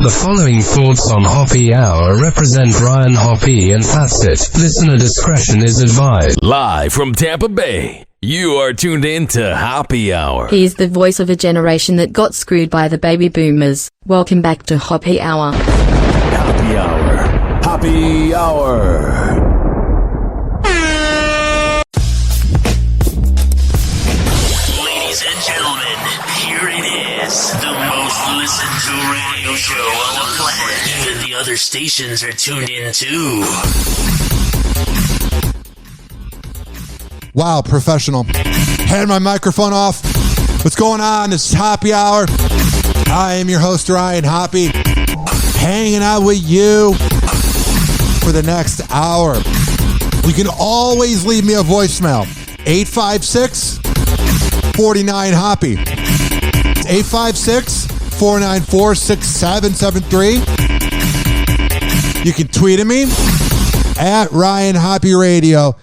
The following thoughts on Hoppe Hour represent Ryan Hoppe, and that's it. Listener discretion is advised. Live from Tampa Bay, you are tuned in to Hoppe Hour. He's the voice of a generation that got screwed by the baby boomers. Welcome back to Hoppe Hour. Hoppe Hour. Hoppe Hour. Ladies and gentlemen, here it is. The most listened to radio show on the planet. Even the other stations are tuned in too. Wow, professional. Had my microphone off. What's going on? This is Hoppe Hour. I am your host, Ryan Hoppe, hanging out with you for the next hour. You can always leave me a voicemail. 856-49-HOPPE. 856-494-6773. You can tweet at me at Ryan Hoppe Radio.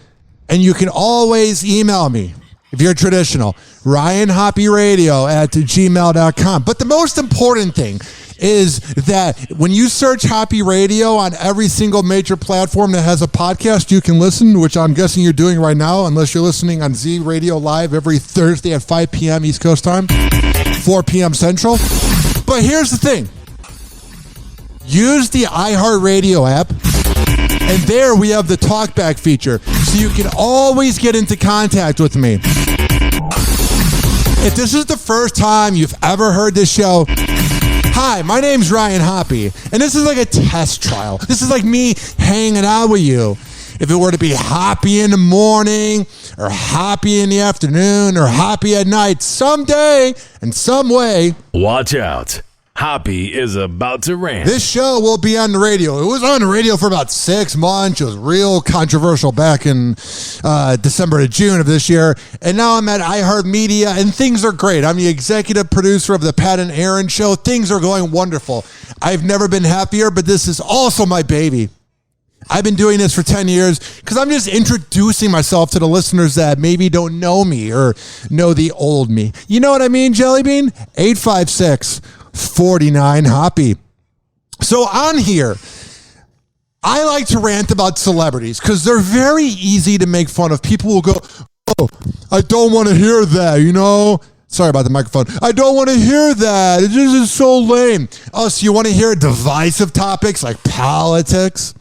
And you can always email me, if you're traditional, ryanhopperadio@gmail.com. But the most important thing is that when you search Hoppe Radio on every single major platform that has a podcast you can listen, which I'm guessing you're doing right now, unless you're listening on Z Radio Live every Thursday at 5 p.m. East Coast time, 4 p.m. Central. But here's the thing. Use the iHeartRadio app. And there we have the talkback feature, so you can always get into contact with me. If this is the first time you've ever heard this show, hi, my name's Ryan Hoppe, and this is like a test trial. This is like me hanging out with you. If it were to be Hoppe in the morning, or Hoppe in the afternoon, or Hoppe at night, someday and some way. Watch out. Hoppe is about to rant. This show will be on the radio. It was on the radio for about 6 months. It was real controversial back in December to June of this year. And now I'm at iHeartMedia, and things are great. I'm the executive producer of the Pat and Aaron Show. Things are going wonderful. I've never been happier, but this is also my baby. I've been doing this for 10 years because I'm just introducing myself to the listeners that maybe don't know me or know the old me. You know what I mean, Jelly Bean? 856-49-HOPPE. So on here, I like to rant about celebrities because they're very easy to make fun of. People will go, oh, I don't want to hear that, you know? Sorry about the microphone. I don't want to hear that. This is so lame. Oh, so you want to hear divisive topics like politics?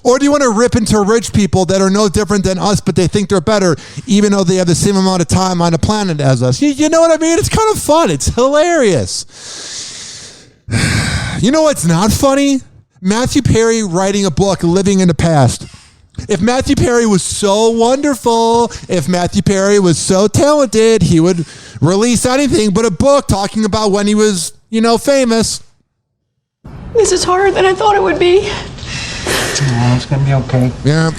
Or do you want to rip into rich people that are no different than us, but they think they're better, even though they have the same amount of time on the planet as us? You know what I mean? It's kind of fun. It's hilarious. You know what's not funny? Matthew Perry writing a book, Living in the Past. If Matthew Perry was so wonderful, if Matthew Perry was so talented, he would release anything but a book talking about when he was, famous. This is harder than I thought it would be. It's gonna be okay. Yeah.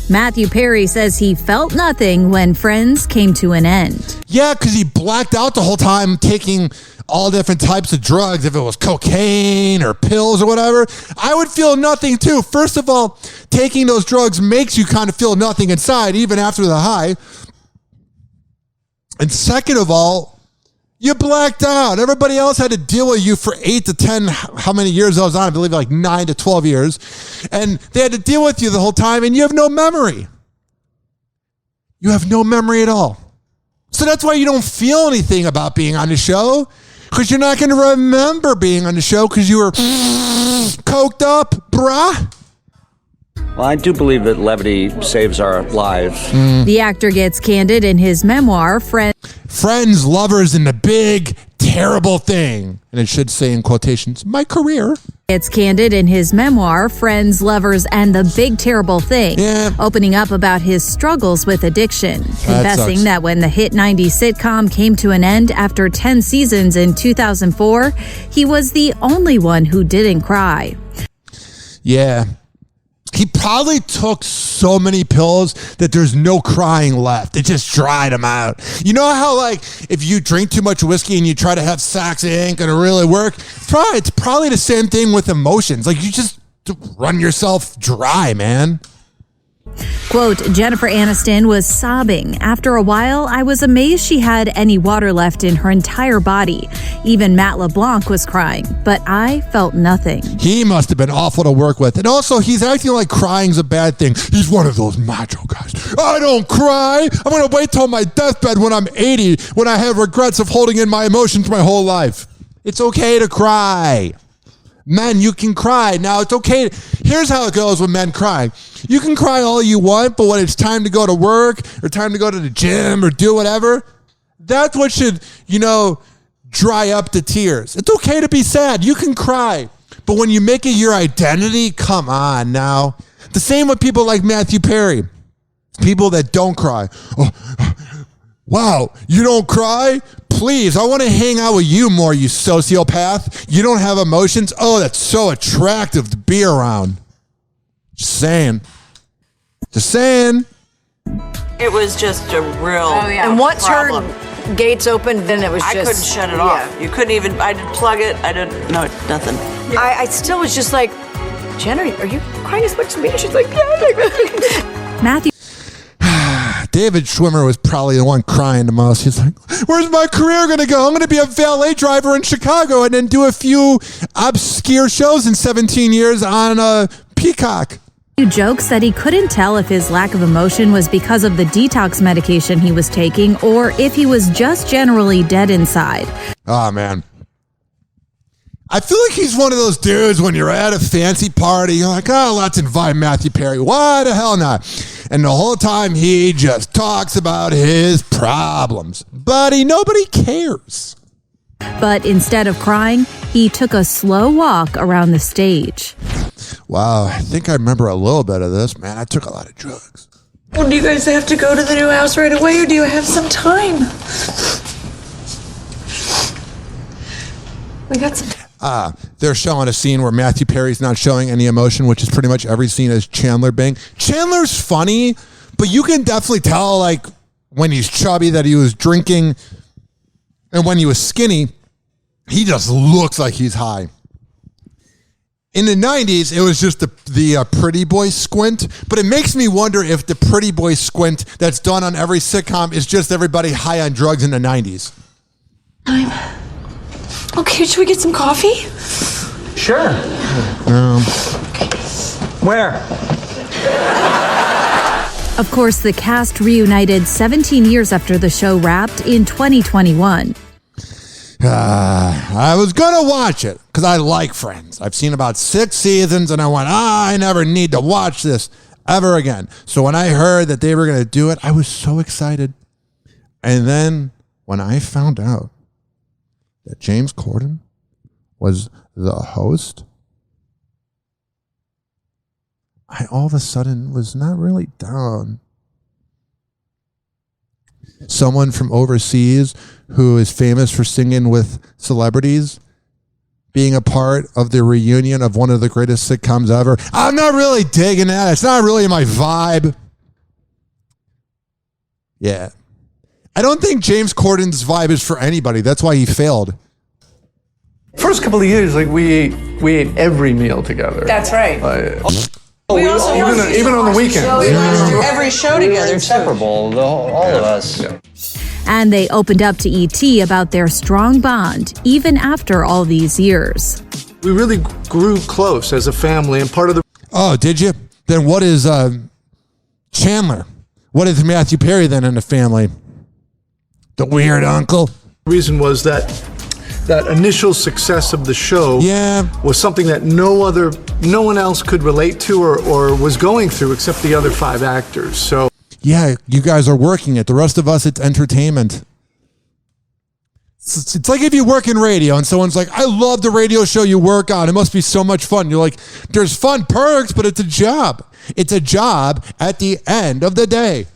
Matthew Perry says he felt nothing when Friends came to an end. Yeah, because he blacked out the whole time taking all different types of drugs. If it was cocaine or pills or whatever, I would feel nothing too. First of all, taking those drugs makes you kind of feel nothing inside, even after the high. And second of all, you blacked out. Everybody else had to deal with you for 8 to 10, how many years I was on? I believe like 9 to 12 years. And they had to deal with you the whole time, and you have no memory. You have no memory at all. So that's why you don't feel anything about being on the show, because you're not going to remember being on the show because you were coked up, bruh. Well, I do believe that levity saves our lives. The actor gets candid in his memoir, Friends, Lovers, and the Big Terrible Thing. And it should say in quotations, my career. It's candid in his memoir, Friends, Lovers, and the Big Terrible Thing, opening up about his struggles with addiction, confessing that when the hit 90s sitcom came to an end after 10 seasons in 2004, he was the only one who didn't cry. Yeah. He probably took so many pills that there's no crying left. It just dried him out. You know how, like, if you drink too much whiskey and you try to have sex, it ain't going to really work? It's probably the same thing with emotions. Like, you just run yourself dry, man. Quote, Jennifer Aniston was sobbing. After a while, I was amazed she had any water left in her entire body. Even Matt LeBlanc was crying, but I felt nothing. He must have been awful to work with. And also, he's acting like crying's a bad thing. He's one of those macho guys. I don't cry. I'm going to wait till my deathbed when I'm 80, when I have regrets of holding in my emotions my whole life. It's okay to cry. Men, you can cry. Now, it's okay. Here's how it goes when men cry. You can cry all you want, but when it's time to go to work or time to go to the gym or do whatever, that's what should, dry up the tears. It's okay to be sad. You can cry. But when you make it your identity, come on now. The same with people like Matthew Perry. People that don't cry. Oh, wow, you don't cry? Please, I want to hang out with you more, you sociopath. You don't have emotions? Oh, that's so attractive to be around. Just saying. It was just a real And once problem. her gates opened, then it was I couldn't shut it off. You couldn't even, I didn't plug it. I didn't, no, nothing. I still was just like, Jenna, are you crying as much as me? She's like, yeah. Matthew. David Schwimmer was probably the one crying the most. He's like, where's my career going to go? I'm going to be a valet driver in Chicago and then do a few obscure shows in 17 years on Peacock. Jokes that he couldn't tell if his lack of emotion was because of the detox medication he was taking or if he was just generally dead inside. Oh, man. I feel like he's one of those dudes when you're at a fancy party, you're like, oh, let's invite Matthew Perry. Why the hell not? And the whole time he just talks about his problems. Buddy, nobody cares. But instead of crying, he took a slow walk around the stage. Wow, I think I remember a little bit of this. Man, I took a lot of drugs. Well, do you guys have to go to the new house right away, or do you have some time? We got some time. They're showing a scene where Matthew Perry's not showing any emotion, which is pretty much every scene is Chandler being. Chandler's funny, but you can definitely tell, like, when he's chubby that he was drinking, and when he was skinny, he just looks like he's high. In the 90s, it was just the pretty boy squint, but it makes me wonder if the pretty boy squint that's done on every sitcom is just everybody high on drugs in the 90s. Okay, should we get some coffee? Sure. Where? Of course, the cast reunited 17 years after the show wrapped in 2021. I was going to watch it because I like Friends. I've seen about 6 seasons and I went, I never need to watch this ever again. So when I heard that they were going to do it, I was so excited. And then when I found out that James Corden was the host, I all of a sudden was not really down. Someone from overseas who is famous for singing with celebrities being a part of the reunion of one of the greatest sitcoms ever. I'm not really digging that. It's not really my vibe. Yeah. I don't think James Corden's vibe is for anybody. That's why he failed. First couple of years, like we ate every meal together. That's right. Even on the weekends. We watched every show together. Inseparable, all of us. Yeah. And they opened up to E.T. about their strong bond, even after all these years. We really grew close as a family, and part of the... Oh, did you? Then what is Chandler? What is Matthew Perry then in the family? The weird uncle? The reason was that initial success of the show was something that no one else could relate to or was going through except the other 5 actors. So yeah, you guys are working it. The rest of us, it's entertainment. It's like if you work in radio and someone's like, I love the radio show you work on. It must be so much fun. You're like, there's fun perks, but it's a job. It's a job at the end of the day.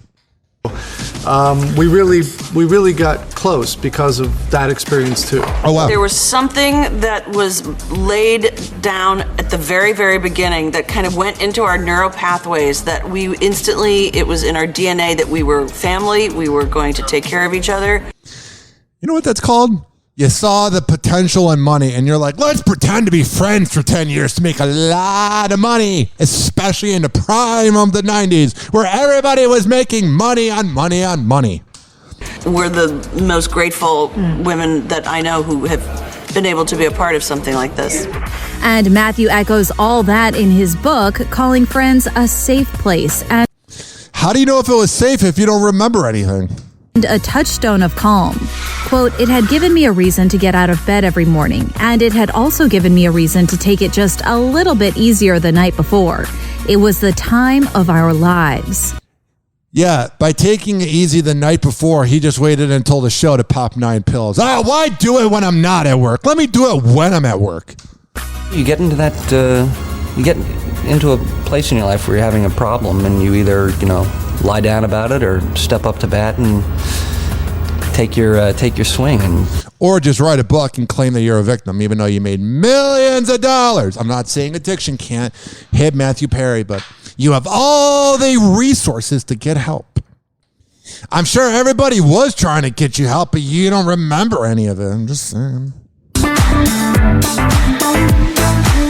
We really got close because of that experience too. Oh wow! There was something that was laid down at the very, very beginning that kind of went into our neural pathways that we instantly, it was in our DNA that we were family, we were going to take care of each other. You know what that's called? You saw the potential in money, and you're like, let's pretend to be friends for 10 years to make a lot of money, especially in the prime of the 90s, where everybody was making money on money on money. We're the most grateful women that I know who have been able to be a part of something like this. And Matthew echoes all that in his book, calling Friends a safe place. And how do you know if it was safe if you don't remember anything? And a touchstone of calm. Quote, it had given me a reason to get out of bed every morning, and it had also given me a reason to take it just a little bit easier the night before. It was the time of our lives. Yeah, by taking it easy the night before, he just waited until the show to pop 9 pills. Why do it when I'm not at work? Let me do it when I'm at work. You get into that, you get into a place in your life where you're having a problem, and you either, lie down about it or step up to bat and take your swing. Or just write a book and claim that you're a victim, even though you made millions of dollars. I'm not saying addiction can't hit Matthew Perry, but you have all the resources to get help. I'm sure everybody was trying to get you help, but you don't remember any of it. I'm just saying.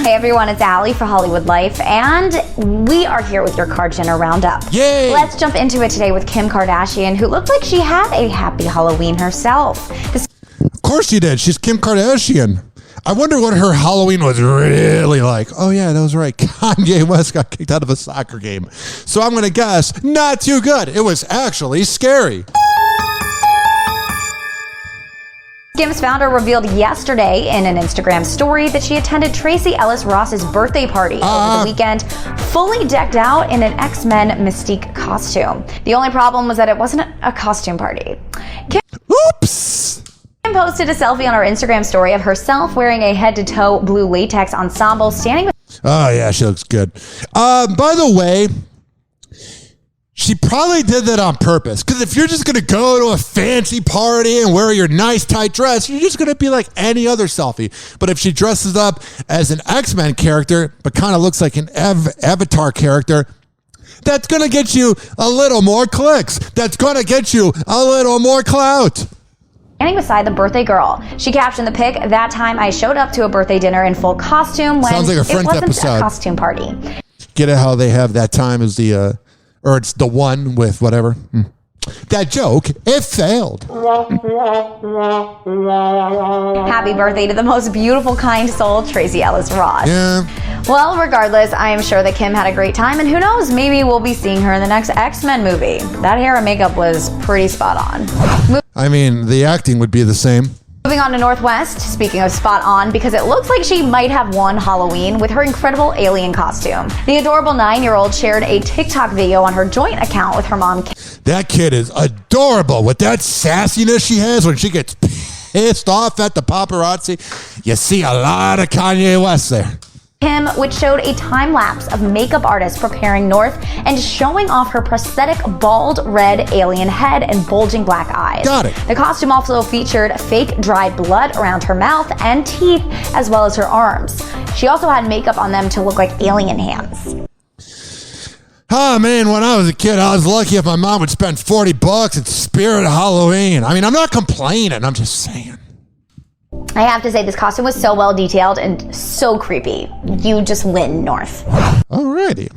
Hey everyone, it's Allie for Hollywood Life, and we are here with your KarJenner Roundup. Yay! Let's jump into it today with Kim Kardashian, who looked like she had a happy Halloween herself. Of course she did. She's Kim Kardashian. I wonder what her Halloween was really like. Oh yeah, that was right. Kanye West got kicked out of a soccer game. So I'm going to guess not too good. It was actually scary. Kim's founder revealed yesterday in an Instagram story that she attended Tracee Ellis Ross's birthday party over the weekend, fully decked out in an X-Men Mystique costume. The only problem was that it wasn't a costume party. Oops! Kim posted a selfie on her Instagram story of herself wearing a head-to-toe blue latex ensemble, standing with... Oh, yeah, she looks good. By the way, she probably did that on purpose. Because if you're just going to go to a fancy party and wear your nice tight dress, you're just going to be like any other selfie. But if she dresses up as an X-Men character, but kind of looks like an Avatar character, that's going to get you a little more clicks. That's going to get you a little more clout. Standing beside the birthday girl. She captioned the pic, "That time I showed up to a birthday dinner in full costume when sounds like a Friends it wasn't episode. A costume party." Get it how they have that time as the... or it's the one with whatever. That joke, it failed. Happy birthday to the most beautiful, kind soul, Tracee Ellis Ross. Yeah. Well, regardless, I am sure that Kim had a great time, and who knows, maybe we'll be seeing her in the next X-Men movie. That hair and makeup was pretty spot on. I mean, the acting would be the same. Moving on to Northwest, speaking of spot on, because it looks like she might have won Halloween with her incredible alien costume. The adorable 9-year-old shared a TikTok video on her joint account with her mom. That kid is adorable with that sassiness she has when she gets pissed off at the paparazzi. You see a lot of Kanye West there. Kim, which showed a time lapse of makeup artists preparing North and showing off her prosthetic bald red alien head and bulging black eyes. Got it. The costume also featured fake dried blood around her mouth and teeth, as well as her arms. She also had makeup on them to look like alien hands. Oh man, when I was a kid, I was lucky if my mom would spend $40 at Spirit of Halloween. I mean, I'm not complaining, I'm just saying. I have to say, this costume was so well detailed and so creepy. You just win, North. Alrighty.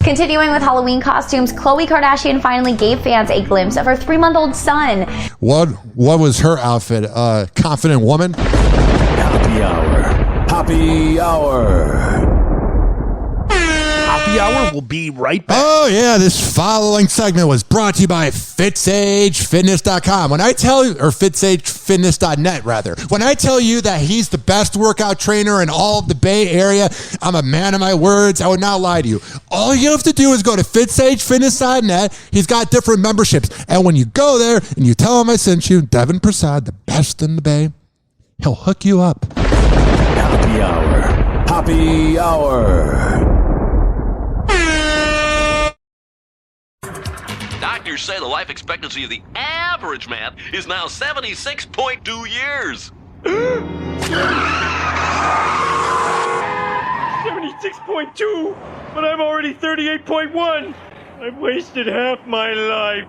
Continuing with Halloween costumes, Khloe Kardashian finally gave fans a glimpse of her 3-month-old son. What was her outfit? Confident woman? Hoppe Hour. Hoppe Hour. Hoppe Hour will be right back. Oh, yeah, this following segment was brought to you by FitSageFitness.com. When I tell you, or FitSageFitness.net, rather. When I tell you that he's the best workout trainer in all of the Bay Area, I'm a man of my words. I would not lie to you. All you have to do is go to FitSageFitness.net. He's got different memberships. And when you go there and you tell him I sent you, Devin Prasad, the best in the Bay, he'll hook you up. Hoppe Hour. Hoppe Hour. Doctors say the life expectancy of the average man is now 76.2 years. 76.2, but I'm already 38.1. I've wasted half my life.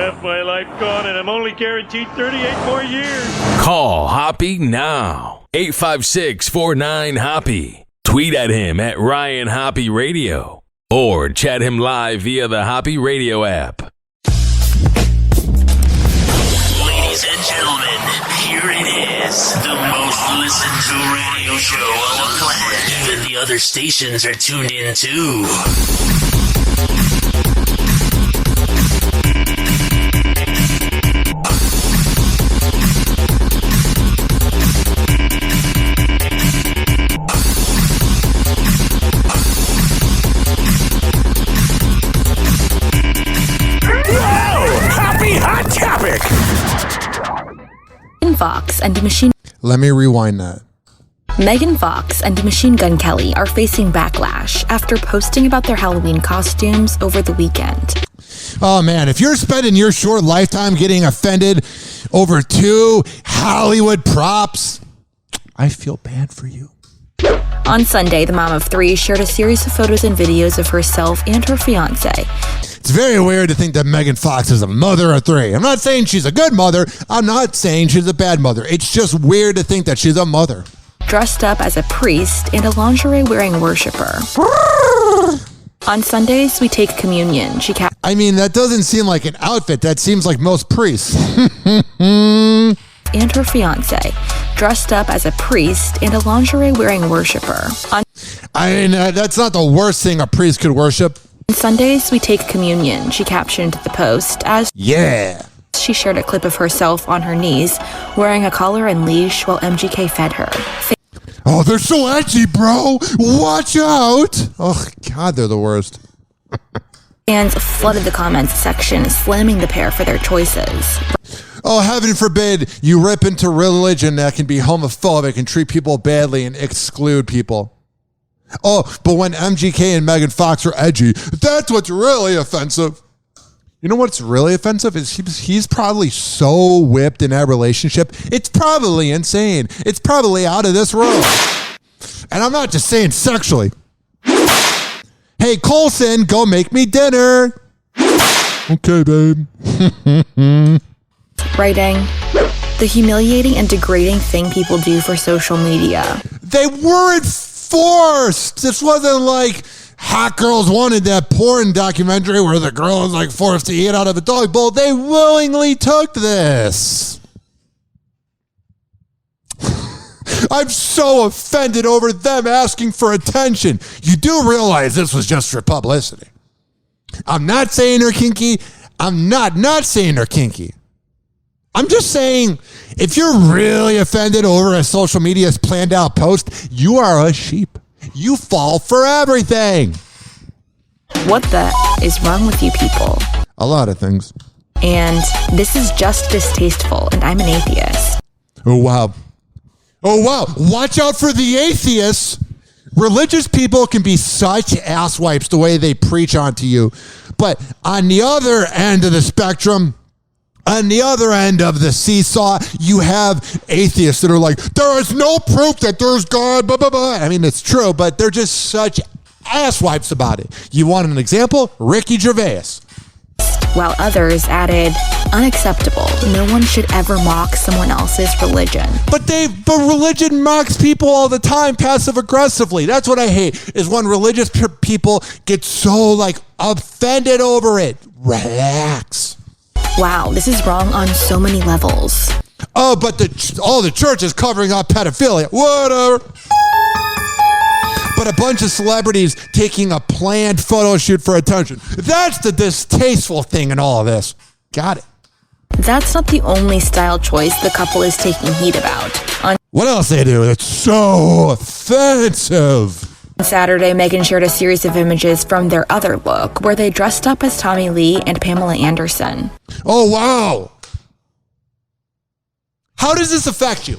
Half my life gone, and I'm only guaranteed 38 more years. Call Hoppe now. 856-49-HOPPE. Tweet at him at Ryan Hoppe Radio. Or chat him live via the Hoppe Radio app. Ladies and gentlemen, here it is. The most listened to radio show on the planet. Even the other stations are tuned in too. Fox and Machine. Let me rewind that. Megan Fox and Machine Gun Kelly are facing backlash after posting about their Halloween costumes over the weekend. Oh man, if you're spending your short lifetime getting offended over 2 Hollywood props, I feel bad for you. On Sunday, the mom of 3 shared a series of photos and videos of herself and her fiance. It's very weird to think that Megan Fox is a mother of 3. I'm not saying she's a good mother. I'm not saying she's a bad mother. It's just weird to think that she's a mother. Dressed up as a priest and a lingerie-wearing worshiper. On Sundays, we take communion. I mean, that doesn't seem like an outfit. That seems like most priests. And her fiance, dressed up as a priest and a lingerie-wearing worshiper. I mean, that's not the worst thing a priest could worship. On Sundays, we take communion, she captioned the post as she shared a clip of herself on her knees, wearing a collar and leash while MGK fed her. Oh, they're so edgy, bro. Watch out. Oh, God, they're the worst. Fans flooded the comments section, slamming the pair for their choices. Oh, heaven forbid you rip into religion that can be homophobic and treat people badly and exclude people. Oh, but when MGK and Megan Fox are edgy, that's what's really offensive. You know what's really offensive is he's probably so whipped in that relationship. It's probably insane. It's probably out of this world. And I'm not just saying sexually. Hey, Colson, go make me dinner. Okay, babe. Writing, the humiliating and degrading thing people do for social media. They weren't forced. This wasn't like Hot Girls Wanted, that porn documentary where the girl was like forced to eat out of a dog bowl. They willingly took this. I'm so offended over them asking for attention. You do realize this was just for publicity. I'm not saying they're kinky. I'm not saying they're kinky. I'm just saying, if you're really offended over a social media's planned out post, you are a sheep. You fall for everything. What the is wrong with you people? A lot of things. And this is just distasteful, and I'm an atheist. Oh, wow. Oh, wow. Watch out for the atheists. Religious people can be such asswipes the way they preach onto you. But on the other end of the spectrum, on the other end of the seesaw, you have atheists that are like, there is no proof that there's God, blah, blah, blah. I mean, it's true, but they're just such asswipes about it. You want an example? Ricky Gervais. While others added, unacceptable. No one should ever mock someone else's religion. But religion mocks people all the time, passive aggressively. That's what I hate, is when religious people get so offended over it. Relax. Wow, this is wrong on so many levels. Oh, but the church is covering up pedophilia. Whatever. But a bunch of celebrities taking a planned photo shoot for attention. That's the distasteful thing in all of this. Got it. That's not the only style choice the couple is taking heat about. What else they do? It's so offensive. On Saturday, Megan shared a series of images from their other look, where they dressed up as Tommy Lee and Pamela Anderson. Oh, wow. How does this affect you?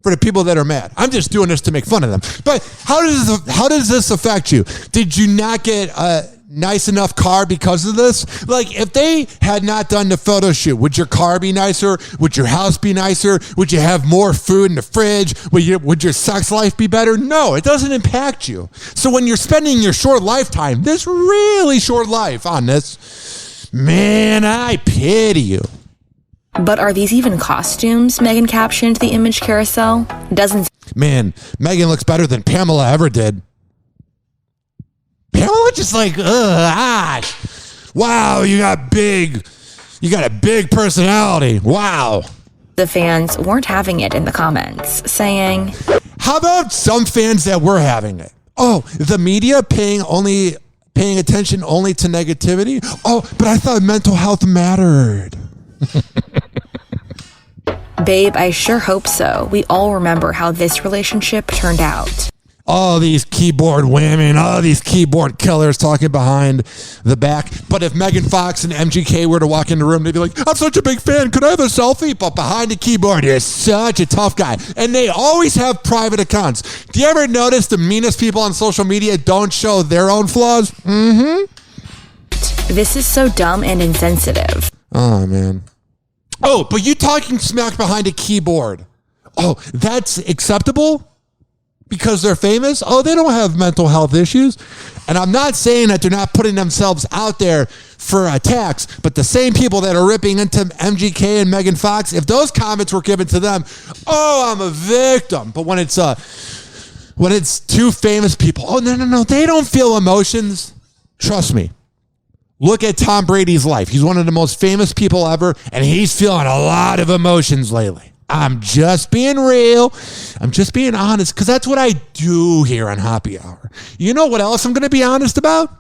For the people that are mad. I'm just doing this to make fun of them. But how does this affect you? Did you not get a nice enough car because of this? If they had not done the photo shoot, would your car be nicer? Would your house be nicer? Would you have more food in the fridge? Would your sex life be better? No, it doesn't impact you. So when you're spending your short lifetime, this really short life on this, Man, I pity you. But are these even costumes? Megan captioned the image carousel. Dozens. Man, Megan looks better than Pamela ever did. Pamela just like, wow, you got a big personality. Wow. The fans weren't having it in the comments, saying, how about some fans that were having it? Oh, the media paying attention only to negativity? Oh, but I thought mental health mattered. Babe, I sure hope so. We all remember how this relationship turned out. All these keyboard women, all these keyboard killers talking behind the back. But if Megan Fox and MGK were to walk in the room, they'd be like, I'm such a big fan. Could I have a selfie? But behind the keyboard, you're such a tough guy. And they always have private accounts. Do you ever notice the meanest people on social media don't show their own flaws? Mm-hmm. This is so dumb and insensitive. Oh, man. Oh, but you talking smack behind a keyboard. Oh, that's acceptable? Because they're famous? Oh, they don't have mental health issues. And I'm not saying that they're not putting themselves out there for attacks, but the same people that are ripping into MGK and Megan Fox, if those comments were given to them, oh, I'm a victim. But when it's two famous people, oh, no, they don't feel emotions. Trust me. Look at Tom Brady's life. He's one of the most famous people ever, and he's feeling a lot of emotions lately. I'm just being real. I'm just being honest, because that's what I do here on Hoppe Hour. You know what else I'm going to be honest about?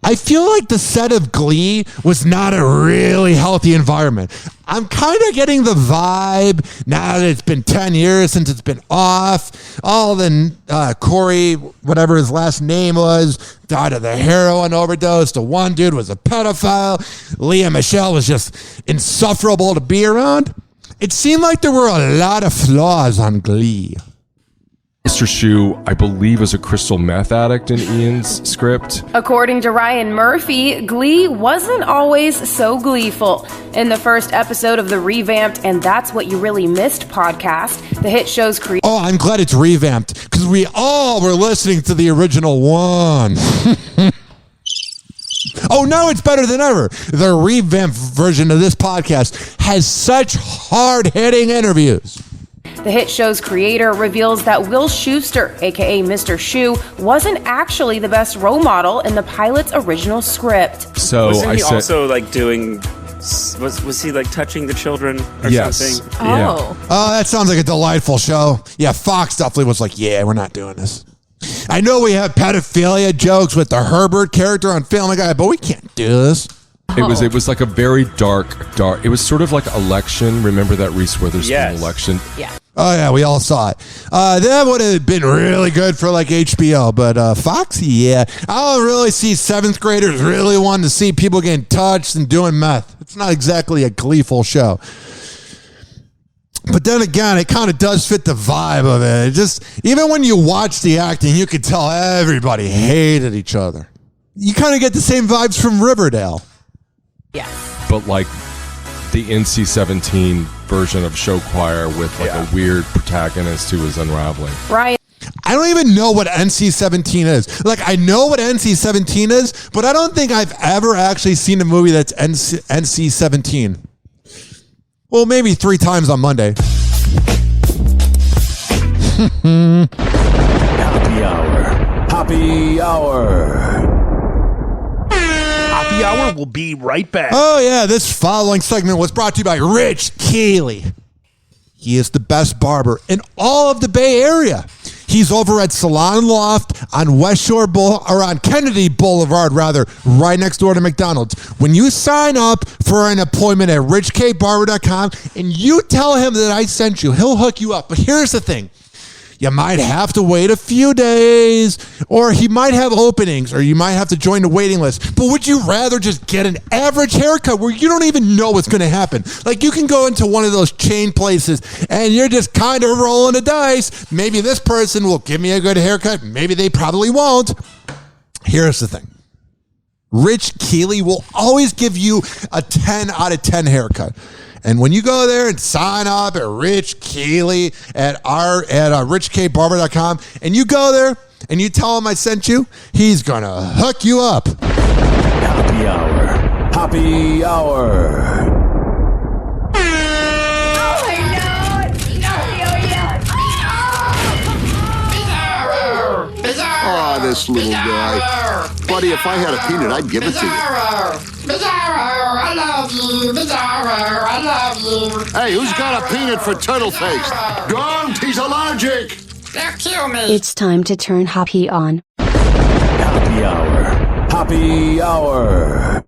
I feel like the set of Glee was not a really healthy environment. I'm kind of getting the vibe now that it's been 10 years since it's been off. All the Corey, whatever his last name was, died of the heroin overdose. The one dude was a pedophile. Leah Michelle was just insufferable to be around. It seemed like there were a lot of flaws on Glee. Mr. Shu, I believe, is a crystal meth addict in Ian's script. According to Ryan Murphy, Glee wasn't always so gleeful. In the first episode of the revamped And That's What You Really Missed podcast, the hit show's Oh, I'm glad it's revamped, because we all were listening to the original one. Oh, now it's better than ever. The revamped version of this podcast has such hard-hitting interviews. The hit show's creator reveals that Will Schuester, aka Mr. Shu, wasn't actually the best role model in the pilot's original script. So wasn't he also like doing? Was he like touching the children or something? Oh, that sounds like a delightful show. Yeah, Fox definitely was like, yeah, we're not doing this. I know we have pedophilia jokes with the Herbert character on Family Guy, but we can't do this. It was like a very dark. It was sort of like Election. Remember that Reese Witherspoon election? Yeah. Oh, yeah, we all saw it. That would have been really good for like HBO, but Fox, yeah. I don't really see 7th graders really wanting to see people getting touched and doing meth. It's not exactly a gleeful show. But then again, it kind of does fit the vibe of it. Just even when you watch the acting, you could tell everybody hated each other. You kind of get the same vibes from Riverdale. Yeah. But like the NC-17 version of Show Choir with like a weird protagonist who was unraveling. Ryan. I don't even know what NC-17 is. Like, I know what NC-17 is, but I don't think I've ever actually seen a movie that's NC-17. Well, maybe 3 times on Monday. Hoppe Hour. Hoppe Hour. Hoppe Hour will be right back. Oh, yeah. This following segment was brought to you by Rich Keeley. He is the best barber in all of the Bay Area. He's over at Salon Loft on on Kennedy Boulevard, right next door to McDonald's. When you sign up for an appointment at richkbarber.com and you tell him that I sent you, he'll hook you up. But here's the thing. You might have to wait a few days, or he might have openings, or you might have to join the waiting list. But would you rather just get an average haircut where you don't even know what's going to happen? Like, you can go into one of those chain places and you're just kind of rolling the dice. Maybe this person will give me a good haircut. Maybe they probably won't. Here's the thing. Rich Keeley will always give you a 10 out of 10 haircut. And when you go there and sign up at Rich Keeley at richkbarber.com, and you go there and you tell him I sent you, he's going to hook you up. Hoppe Hour. Hoppe Hour. Oh, this little guy. Buddy, if I had a peanut, I'd give it to you. I love you. Bizarro, I love you. Hey, who's got a peanut for turtle face? Don't, he's allergic. They'll kill me. It's time to turn Hoppe on. Hoppe Hour. Hoppe Hour.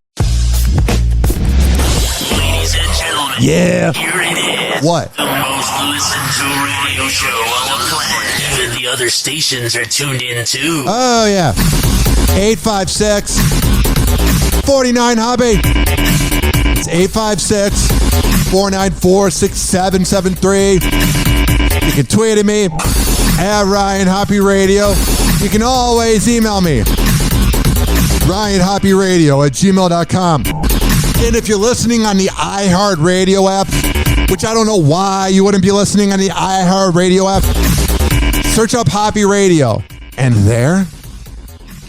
Ladies and gentlemen, Yeah. here it is. What? The most listened to radio show on the planet. Even the other stations are tuned in too. Oh, yeah. 856 49 Hoppe. It's 856 494 6773. You can tweet at me at Ryan Hoppe Radio. You can always email me, RyanHoppeRadio@gmail.com. And if you're listening on the iHeartRadio app, which I don't know why you wouldn't be listening on the iHeartRadio app, search up Hoppe Radio. And there,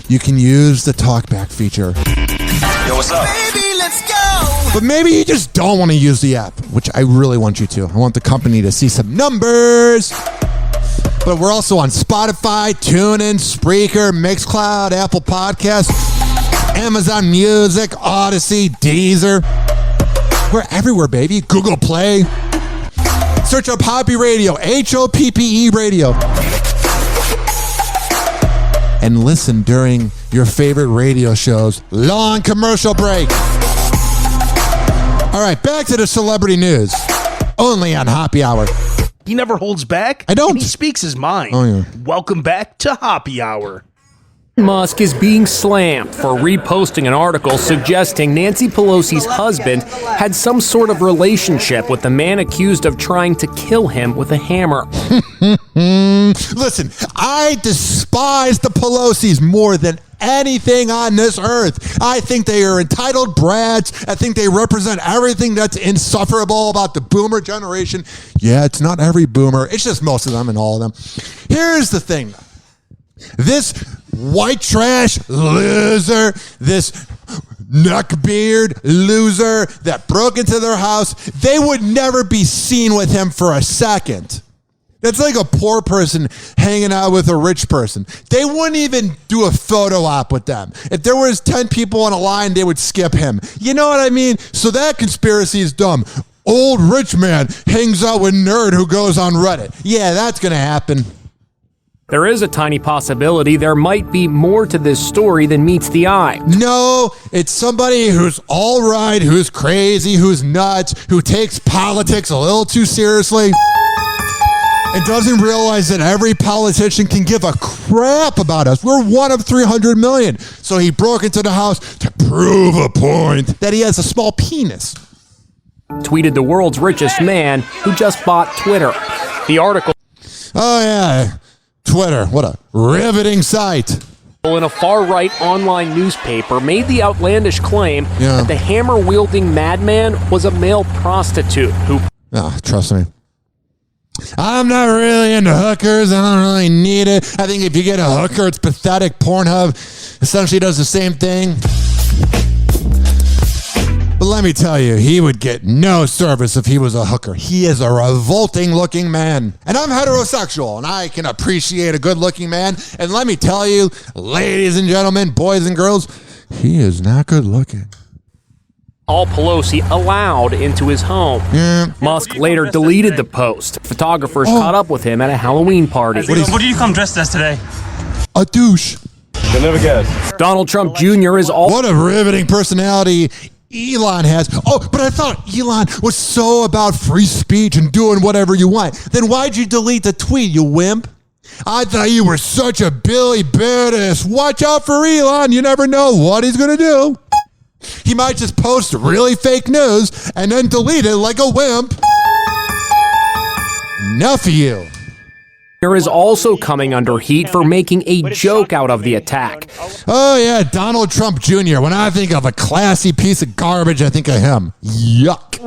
you can use the talkback feature. Yo, what's up? Baby, let's go. But maybe you just don't want to use the app, which I really want you to. I want the company to see some numbers. But we're also on Spotify, TuneIn, Spreaker, Mixcloud, Apple Podcasts, Amazon Music, Odyssey, Deezer. We're everywhere, baby. Google Play. Search up Hoppe Radio, Hoppe Radio. And listen during your favorite radio shows. Long commercial break. All right, back to the celebrity news. Only on Hoppe Hour. He never holds back. I don't. And he speaks his mind. Oh, yeah. Welcome back to Hoppe Hour. Musk is being slammed for reposting an article suggesting Nancy Pelosi's husband had some sort of relationship with the man accused of trying to kill him with a hammer. Listen, I despise the Pelosi's more than anything on this earth. I think they are entitled brats. I think they represent everything that's insufferable about the boomer generation. Yeah, it's not every boomer. It's just most of them and all of them. Here's the thing. This white trash loser, this neckbeard loser that broke into their house, they would never be seen with him for a second. That's like a poor person hanging out with a rich person. They wouldn't even do a photo op with them. If there was 10 people on a line, they would skip him. You know what I mean? So that conspiracy is dumb. Old rich man hangs out with nerd who goes on Reddit. Yeah, that's going to happen. There is a tiny possibility there might be more to this story than meets the eye. No, it's somebody who's all right, who's crazy, who's nuts, who takes politics a little too seriously and doesn't realize that every politician can give a crap about us. We're one of 300 million. So he broke into the house to prove a point that he has a small penis. Tweeted the world's richest man who just bought Twitter. The article... Oh, yeah. Twitter, what a riveting site. In a far-right online newspaper made the outlandish claim that the hammer-wielding madman was a male prostitute who... Trust me. I'm not really into hookers. I don't really need it. I think if you get a hooker, it's pathetic. Pornhub essentially does the same thing. But let me tell you, he would get no service if he was a hooker. He is a revolting-looking man. And I'm heterosexual, and I can appreciate a good-looking man. And let me tell you, ladies and gentlemen, boys and girls, he is not good-looking. All Pelosi allowed into his home. Yeah. Musk later deleted the post. Photographers caught up with him at a Halloween party. What did you come dressed as today? A douche. You'll never guess. Donald Trump Jr. is all... What a riveting personality Elon has. Oh, but I thought Elon was so about free speech and doing whatever you want. Then why'd you delete the tweet, you wimp? I thought you were such a Billy Badass. Watch out for Elon. You never know what he's going to do. He might just post really fake news and then delete it like a wimp. Enough of you. Is also coming under heat for making a joke out of the attack. Oh, yeah, Donald Trump Jr. When I think of a classy piece of garbage, I think of him. Yuck.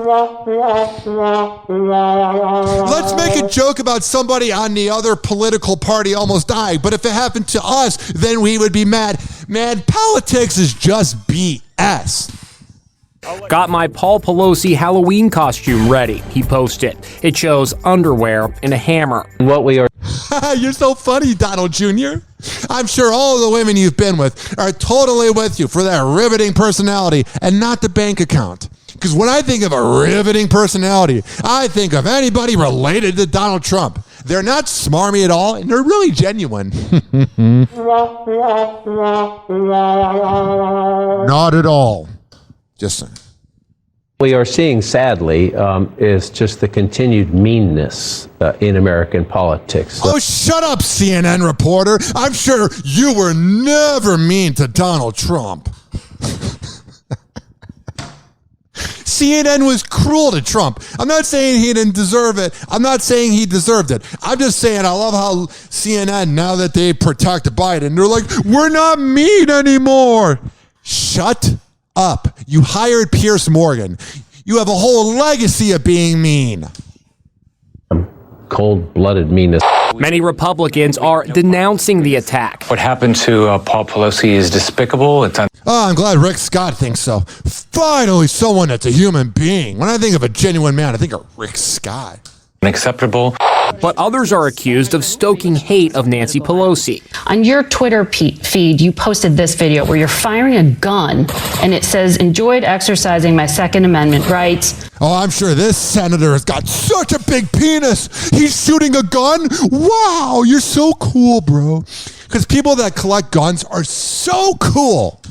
Let's make a joke about somebody on the other political party almost dying, but if it happened to us, then we would be mad. Man, politics is just BS. Got my Paul Pelosi Halloween costume ready, he posted. It shows underwear and a hammer. What we are... You're so funny, Donald Jr. I'm sure all the women you've been with are totally with you for that riveting personality and not the bank account. Because when I think of a riveting personality, I think of anybody related to Donald Trump. They're not smarmy at all, and they're really genuine. Not at all. Just saying. We are seeing, sadly, is just the continued meanness in American politics. Oh, shut up, CNN reporter. I'm sure you were never mean to Donald Trump. CNN was cruel to Trump. I'm not saying he didn't deserve it. I'm not saying he deserved it. I'm just saying I love how CNN, now that they protect Biden, they're like, we're not mean anymore. Shut up. You hired Piers Morgan. You have a whole legacy of being mean. Cold-blooded meanness. Many Republicans are denouncing the attack. What happened to Paul Pelosi is despicable. I'm glad Rick Scott thinks so. Finally, someone that's a human being. When I think of a genuine man, I think of Rick Scott. Unacceptable. But others are accused of stoking hate of Nancy Pelosi. On your Twitter feed, you posted this video where you're firing a gun, and it says, enjoyed exercising my Second Amendment rights. Oh, I'm sure this senator has got such a big penis. He's shooting a gun? Wow, you're so cool, bro. Because people that collect guns are so cool.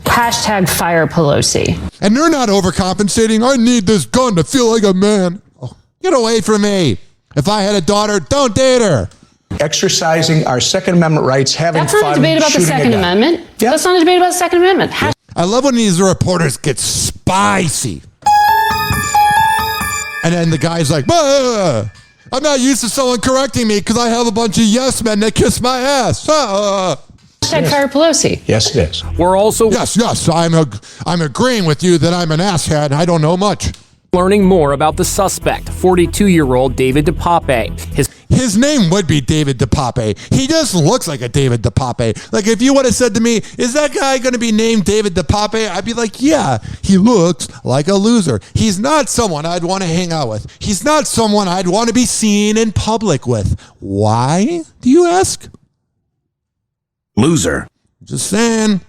Hashtag fire Pelosi. And they're not overcompensating. I need this gun to feel like a man. Oh, get away from me. If I had a daughter, don't date her. Exercising our Second Amendment rights, having That's not a debate about the Second Amendment. Yep. That's not a debate about the Second Amendment. I love when these reporters get spicy. And then the guy's like, bah! I'm not used to someone correcting me because I have a bunch of yes men that kiss my ass. Hashtag fire Pelosi. Yes, it is. We're also... Yes, I'm agreeing with you that I'm an asshat and I don't know much. Learning more about the suspect, 42-year-old David DePape. His name would be David DePape. He just looks like a David DePape. Like, if you would have said to me, is that guy going to be named David DePape? I'd be like, yeah, he looks like a loser. He's not someone I'd want to hang out with. He's not someone I'd want to be seen in public with. Why, do you ask? Loser. Just saying.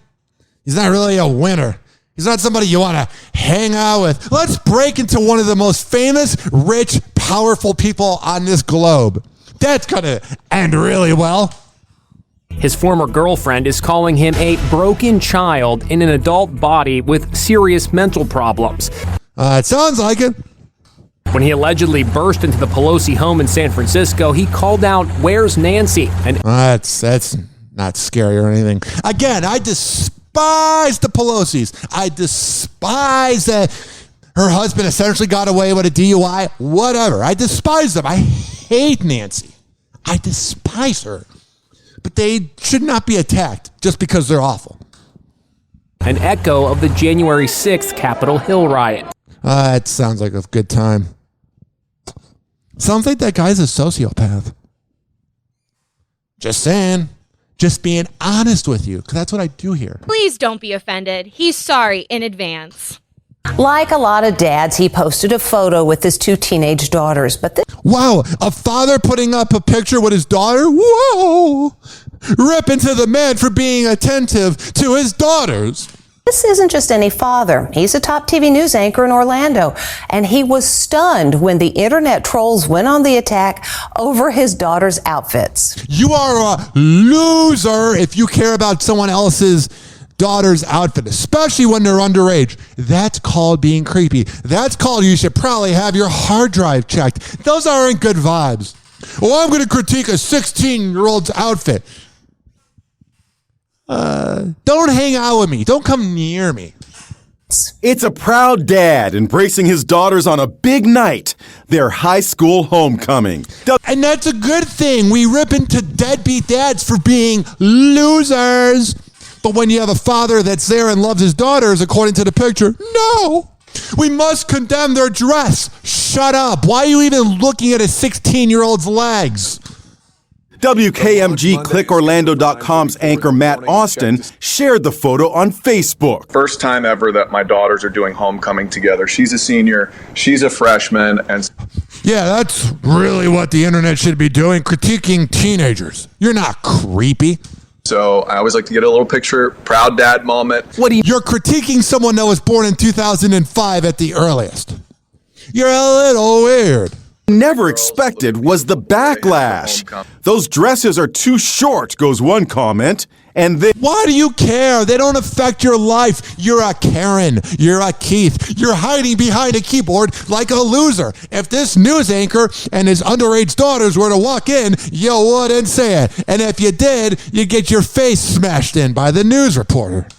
He's not really a winner. He's not somebody you want to hang out with. Let's break into one of the most famous, rich, powerful people on this globe. That's going to end really well. His former girlfriend is calling him a broken child in an adult body with serious mental problems. It sounds like it. When he allegedly burst into the Pelosi home in San Francisco, he called out, "Where's Nancy?" And that's not scary or anything. Again, I despise the Pelosi's. I despise that her husband essentially got away with a DUI. Whatever. I despise them. I hate Nancy. I despise her. But they should not be attacked just because they're awful. An echo of the January 6th Capitol Hill riot. It sounds like a good time. Sounds like that guy's a sociopath. Just saying. Just being honest with you, because that's what I do here. Please don't be offended. He's sorry in advance. Like a lot of dads, he posted a photo with his 2 teenage daughters. Wow, a father putting up a picture with his daughter? Whoa! Rip into the man for being attentive to his daughters. This isn't just any father. He's a top TV news anchor in Orlando, and he was stunned when the internet trolls went on the attack over his daughter's outfits. You are a loser if you care about someone else's daughter's outfit, especially when they're underage. That's called being creepy. That's called you should probably have your hard drive checked. Those aren't good vibes. Oh, I'm going to critique a 16-year-old's outfit. Don't hang out with me. Don't come near me. It's a proud dad embracing his daughters on a big night, their high school homecoming. And that's a good thing. We rip into deadbeat dads for being losers. But when you have a father that's there and loves his daughters, according to the picture, no. We must condemn their dress. Shut up. Why are you even looking at a 16-year-old's legs? WKMG ClickOrlando.com's anchor Matt Austin shared the photo on Facebook. First time ever that my daughters are doing homecoming together. She's a senior, she's a freshman, and yeah, that's really what the internet should be doing, critiquing teenagers. You're not creepy. so I always like to get a little picture, proud dad moment. You're critiquing someone that was born in 2005 at the earliest. You're a little weird. Never expected was the backlash. Those dresses are too short, goes one comment. And then, why do you care? They don't affect your life. You're a Karen. You're a Keith. You're hiding behind a keyboard like a loser. If this news anchor and his underage daughters were to walk in, you wouldn't say it. And if you did, you'd get your face smashed in by the news reporter.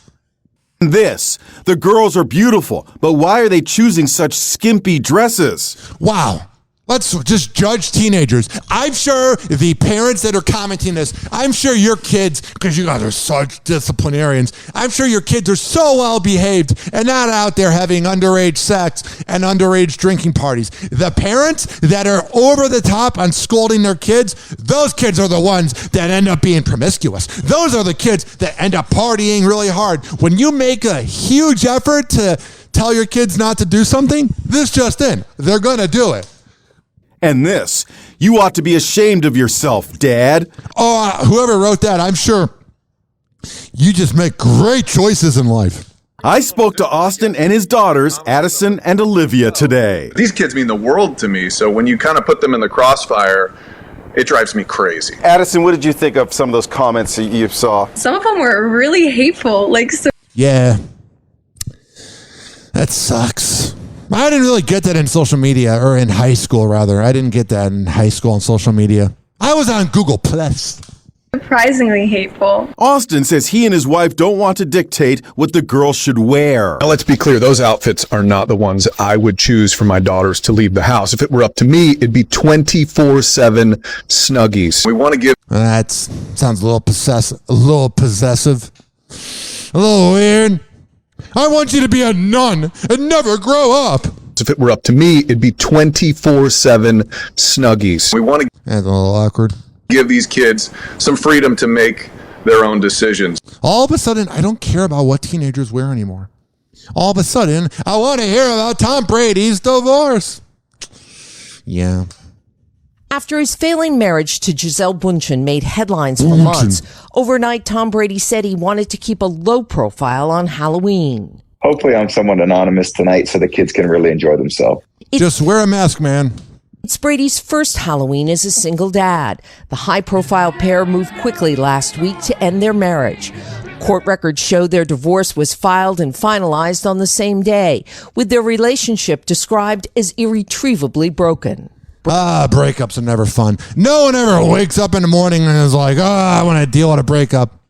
The girls are beautiful, but why are they choosing such skimpy dresses? Wow. Let's just judge teenagers. I'm sure the parents that are commenting this, I'm sure your kids, because you guys are such disciplinarians, I'm sure your kids are so well behaved and not out there having underage sex and underage drinking parties. The parents that are over the top on scolding their kids, those kids are the ones that end up being promiscuous. Those are the kids that end up partying really hard. When you make a huge effort to tell your kids not to do something, this just in, they're going to do it. And this, you ought to be ashamed of yourself, Dad. Oh, whoever wrote that, I'm sure you just make great choices in life. I spoke to Austin and his daughters, Addison and Olivia, today. These kids mean the world to me, so when you kind of put them in the crossfire, it drives me crazy. Addison, what did you think of some of those comments that you saw? Some of them were really hateful, Yeah, that sucks. I didn't really get that in social media, or in high school, rather. I didn't get that in high school on social media. I was on Google Plus. Surprisingly hateful. Austin says he and his wife don't want to dictate what the girls should wear. Now, let's be clear, those outfits are not the ones I would choose for my daughters to leave the house. If it were up to me, it'd be 24/7 Snuggies. We want to give... That sounds a little possessive, a little weird. I want you to be a nun and never grow up. If it were up to me, it'd be 24/7 Snuggies. We want to... That's a little awkward. Give these kids some freedom to make their own decisions. All of a sudden, I don't care about what teenagers wear anymore. All of a sudden, I want to hear about Tom Brady's divorce. Yeah. After his failing marriage to Gisele Bündchen made headlines for months, overnight Tom Brady said he wanted to keep a low profile on Halloween. Hopefully I'm somewhat anonymous tonight so the kids can really enjoy themselves. Just wear a mask, man. It's Brady's first Halloween as a single dad. The high-profile pair moved quickly last week to end their marriage. Court records show their divorce was filed and finalized on the same day, with their relationship described as irretrievably broken. Breakups are never fun. No one ever wakes up in the morning and is like, I want to deal with a breakup.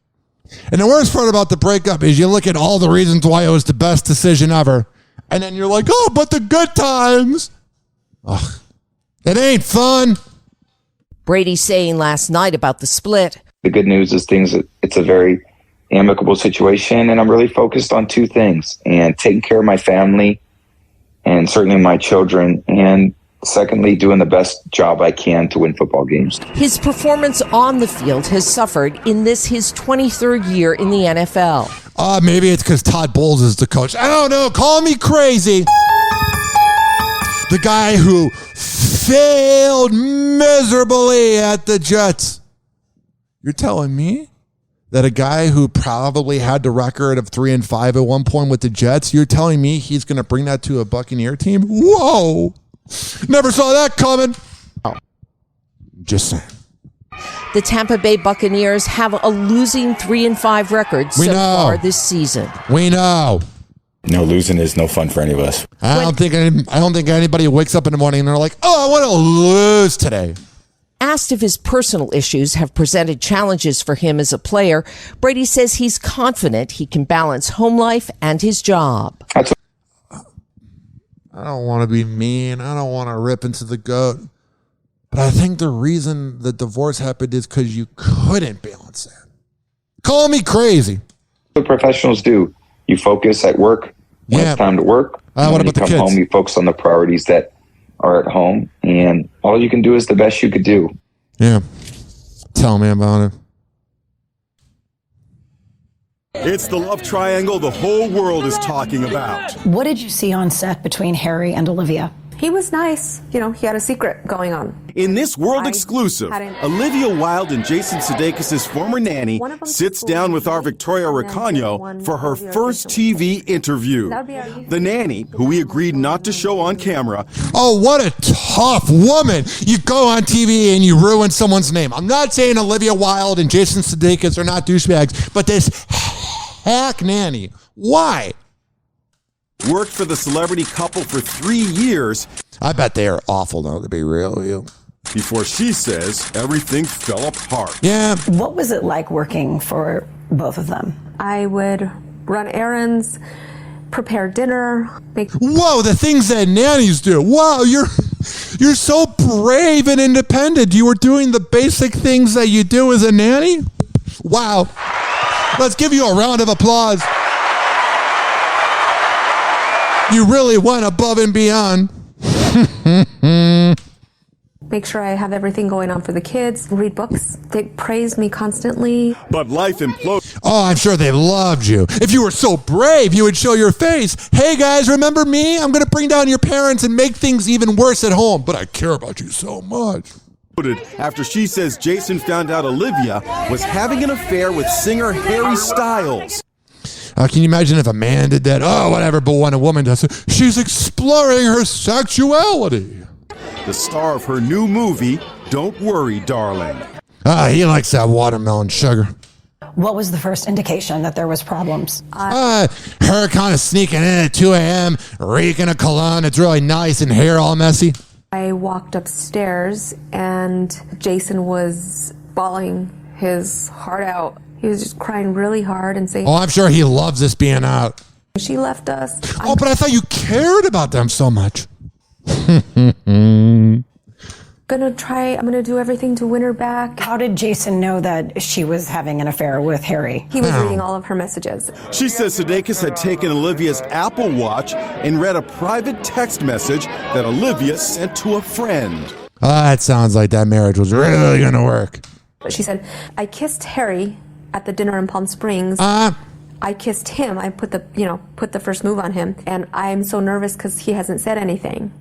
And the worst part about the breakup is you look at all the reasons why it was the best decision ever. And then you're like, but the good times. Ugh, it ain't fun. Brady saying last night about the split. The good news is it's a very amicable situation, and I'm really focused on two things, and taking care of my family and certainly my children, and secondly, doing the best job I can to win football games. His performance on the field has suffered in this his 23rd year in the NFL. Maybe it's because Todd Bowles is the coach. I don't know. Call me crazy. The guy who failed miserably at the Jets. You're telling me that a guy who probably had the record of 3-5 at one point with the Jets, you're telling me he's going to bring that to a Buccaneer team? Whoa. Never saw that coming. Just saying. The Tampa Bay Buccaneers have a losing 3-5 record so far this season. We know. No, losing is no fun for any of us. I don't think anybody wakes up in the morning and they're like, I want to lose today. Asked if his personal issues have presented challenges for him as a player, Brady says he's confident he can balance home life and his job. I don't want to be mean. I don't want to rip into the goat. But I think the reason the divorce happened is because you couldn't balance it. Call me crazy. What professionals do. You focus at work when it's time to work. What about you come the kids? home, you focus on the priorities that are at home, and all you can do is the best you could do. Yeah. Tell me about it. It's the love triangle the whole world is talking about. What did you see on set between Harry and Olivia? He was nice. You know, he had a secret going on. In this world exclusive, Olivia Wilde and Jason Sudeikis' former nanny sits down with our Victoria Recano for her first TV interview. The nanny, who we agreed not to show on camera. Oh, what a tough woman. You go on TV and you ruin someone's name. I'm not saying Olivia Wilde and Jason Sudeikis are not douchebags, but this hack nanny, why? Worked for the celebrity couple for 3 years. I bet they are awful, though, to be real with you. Before she says everything fell apart. Yeah. What was it like working for both of them? I would run errands, prepare dinner. Whoa, the things that nannies do. Wow, you're so brave and independent. You were doing the basic things that you do as a nanny? Wow. Let's give you a round of applause. You really went above and beyond. Make sure I have everything going on for the kids. Read books. They praise me constantly. But life implodes. Oh, I'm sure they loved you. If you were so brave, you would show your face. Hey, guys, remember me? I'm going to bring down your parents and make things even worse at home. But I care about you so much. After she says Jason found out Olivia was having an affair with singer Harry Styles. Can you imagine if a man did that? Oh, whatever, but when a woman does it, she's exploring her sexuality. The star of her new movie, Don't Worry, Darling. He likes that watermelon sugar. What was the first indication that there was problems? Her kind of sneaking in at 2 a.m., reeking a cologne. It's really nice and hair all messy. I walked upstairs and Jason was bawling his heart out. He was just crying really hard and saying, oh, I'm sure he loves this being out. She left us. Oh, but I thought you cared about them so much. I'm gonna do everything to win her back. How did Jason know that she was having an affair with Harry? He was reading all of her messages. She says Sudeikis had taken Olivia's Apple Watch and read a private text message that Olivia sent to a friend. That sounds like that marriage was really gonna work. She said, I kissed Harry at the dinner in Palm Springs. I kissed him. I put the first move on him, and I'm so nervous because he hasn't said anything.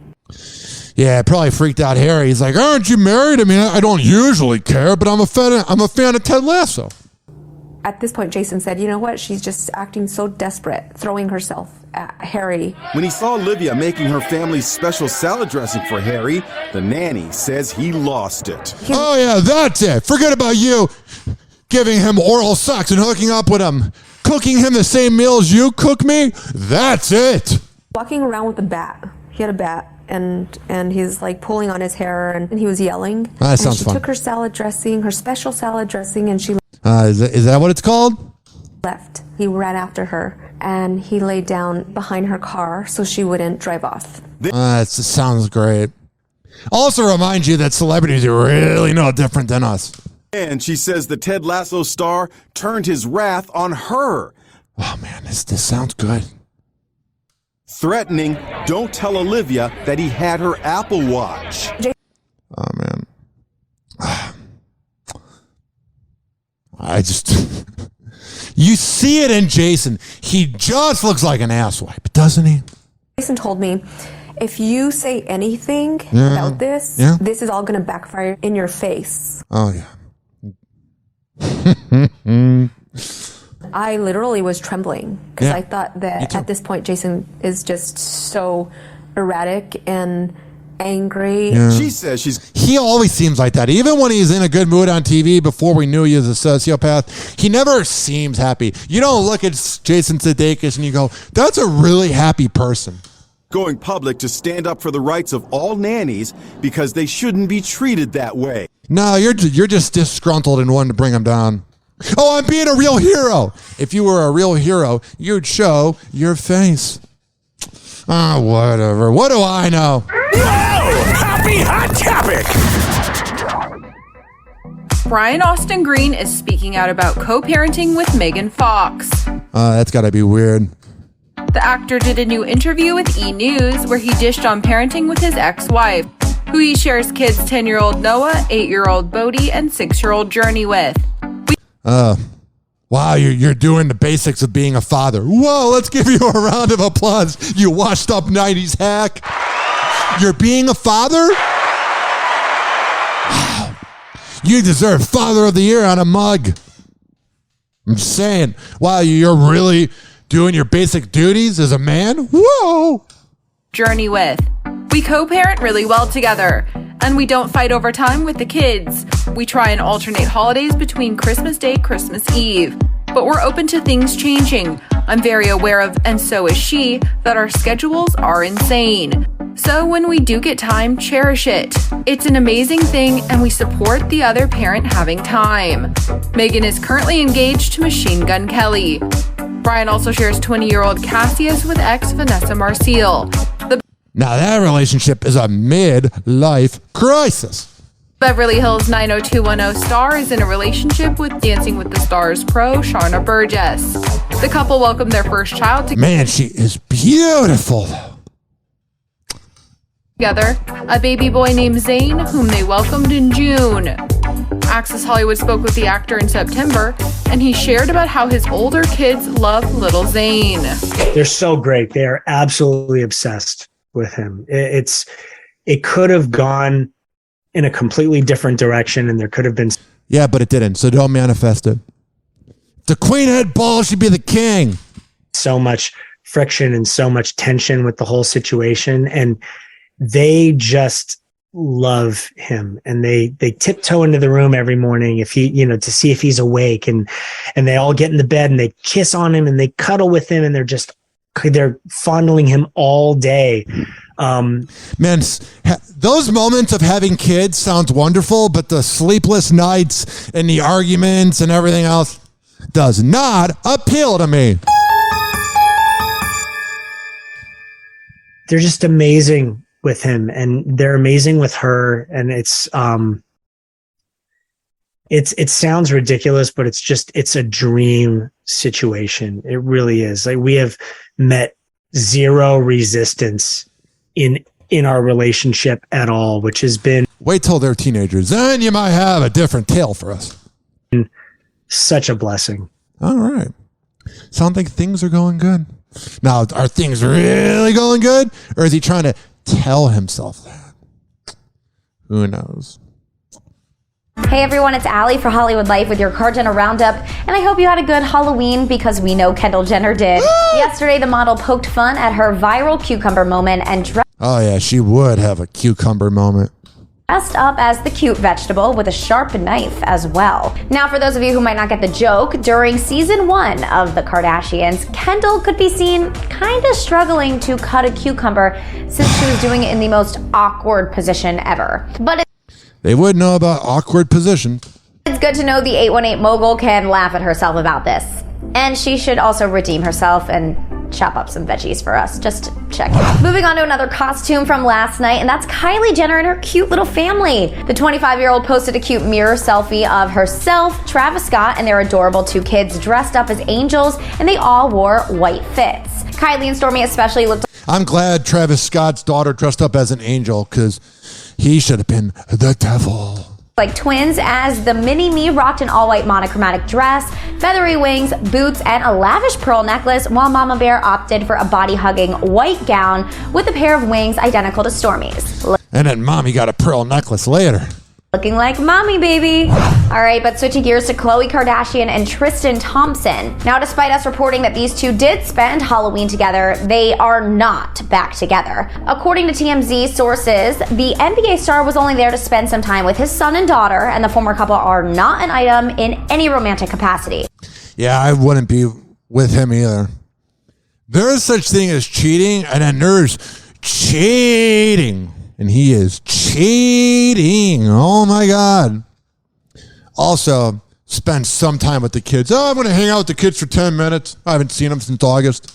Yeah, it probably freaked out Harry. He's like, aren't you married? I mean, I don't usually care, but I'm a fan of Ted Lasso. At this point, Jason said, you know what? She's just acting so desperate, throwing herself at Harry. When he saw Olivia making her family's special salad dressing for Harry, the nanny says he lost it. Oh, yeah, that's it. Forget about you giving him oral sex and hooking up with him. Cooking him the same meals you cook me? That's it. Walking around with a bat. He had a bat. And he's like pulling on his hair and he was yelling. That sounds fun. She took her salad dressing, her special salad dressing, and she is that what it's called? Left. He ran after her and he laid down behind her car so she wouldn't drive off. That sounds great. Also reminds you that celebrities are really no different than us. And she says the Ted Lasso star turned his wrath on her. Oh man, this sounds good. Threatening, don't tell Olivia that he had her Apple Watch. Oh, man. You see it in Jason. He just looks like an asswipe, doesn't he? Jason told me, if you say anything about this, this is all going to backfire in your face. Oh, yeah. I literally was trembling because I thought that at this point Jason is just so erratic and angry. Yeah. She says he always seems like that. Even when he's in a good mood on TV before we knew he was a sociopath, he never seems happy. You don't look at Jason Sudeikis and you go, that's a really happy person. Going public to stand up for the rights of all nannies because they shouldn't be treated that way. No, you're just disgruntled and wanting to bring them down. Oh, I'm being a real hero. If you were a real hero, you'd show your face. Oh, whatever. What do I know? Whoa! Happy Hot Topic! Brian Austin Green is speaking out about co-parenting with Megan Fox. That's got to be weird. The actor did a new interview with E! News where he dished on parenting with his ex-wife. who he shares kids 10-year-old Noah, 8-year-old Bodie, and 6-year-old Journey with. Wow, you're doing the basics of being a father. Whoa, let's give you a round of applause, you washed up 90s hack. You're being a father? Wow. You deserve Father of the Year on a mug. I'm just saying, wow, you're really doing your basic duties as a man? Whoa! Journey with. We co-parent really well together, and we don't fight over time with the kids. We try and alternate holidays between Christmas Day, Christmas Eve, but we're open to things changing. I'm very aware of, and so is she, that our schedules are insane. So when we do get time, cherish it. It's an amazing thing, and we support the other parent having time. Megan is currently engaged to Machine Gun Kelly. Brian also shares 20-year-old Cassius with ex Vanessa Marcille. Now that relationship is a midlife crisis. Beverly Hills 90210 star is in a relationship with Dancing with the Stars pro Sharna Burgess. The couple welcomed their first child together. Man, she is beautiful. A baby boy named Zane, whom they welcomed in June. Access Hollywood spoke with the actor in September, and he shared about how his older kids love little Zane. They're so great. They are absolutely obsessed with him. It could have gone in a completely different direction, and there could have been. Yeah, but it didn't. So don't manifest it. The queen had balls should be the king. So much friction and so much tension with the whole situation, and they just love him, and they tiptoe into the room every morning if he, to see if he's awake, and they all get in the bed and they kiss on him and they cuddle with him, and they're fondling him all day. Man, those moments of having kids sounds wonderful, but the sleepless nights and the arguments and everything else does not appeal to me. They're just amazing with him, and they're amazing with her, and it sounds ridiculous, but it's a dream situation. It really is. Like, we have met zero resistance in our relationship at all, which has been, wait till they're teenagers, then you might have a different tale for us. Such a blessing. All right. Sound like things are going good. Now, are things really going good, or is he trying to tell himself that? Who knows? Hey everyone, it's Allie for Hollywood Life with your KarJenner Roundup, and I hope you had a good Halloween, because we know Kendall Jenner did. Yesterday, the model poked fun at her viral cucumber moment and oh yeah, she would have a cucumber moment. Dressed up as the cute vegetable with a sharp knife as well. Now, for those of you who might not get the joke, during season 1 of The Kardashians, Kendall could be seen kind of struggling to cut a cucumber since she was doing it in the most awkward position ever. But they would know about awkward position. It's good to know the 818 mogul can laugh at herself about this. And she should also redeem herself and chop up some veggies for us. Just check it. Moving on to another costume from last night, and that's Kylie Jenner and her cute little family. The 25-year-old posted a cute mirror selfie of herself, Travis Scott, and their adorable 2 kids dressed up as angels, and they all wore white fits. Kylie and Stormi especially looked... I'm glad Travis Scott's daughter dressed up as an angel, because he should have been the devil. Like twins, as the mini-me rocked an all-white monochromatic dress, feathery wings, boots, and a lavish pearl necklace, while Mama Bear opted for a body-hugging white gown with a pair of wings identical to Stormi's. And then Mommy got a pearl necklace later. Looking like mommy, baby. All right, but switching gears to Khloe Kardashian and Tristan Thompson. Now, despite us reporting that these two did spend Halloween together, they are not back together. According to TMZ sources, the NBA star was only there to spend some time with his son and daughter, and the former couple are not an item in any romantic capacity. Yeah, I wouldn't be with him either. There is such thing as cheating, and then there's cheating. And he is cheating. Oh my God. Also, spend some time with the kids. Oh, I'm going to hang out with the kids for 10 minutes. I haven't seen them since August.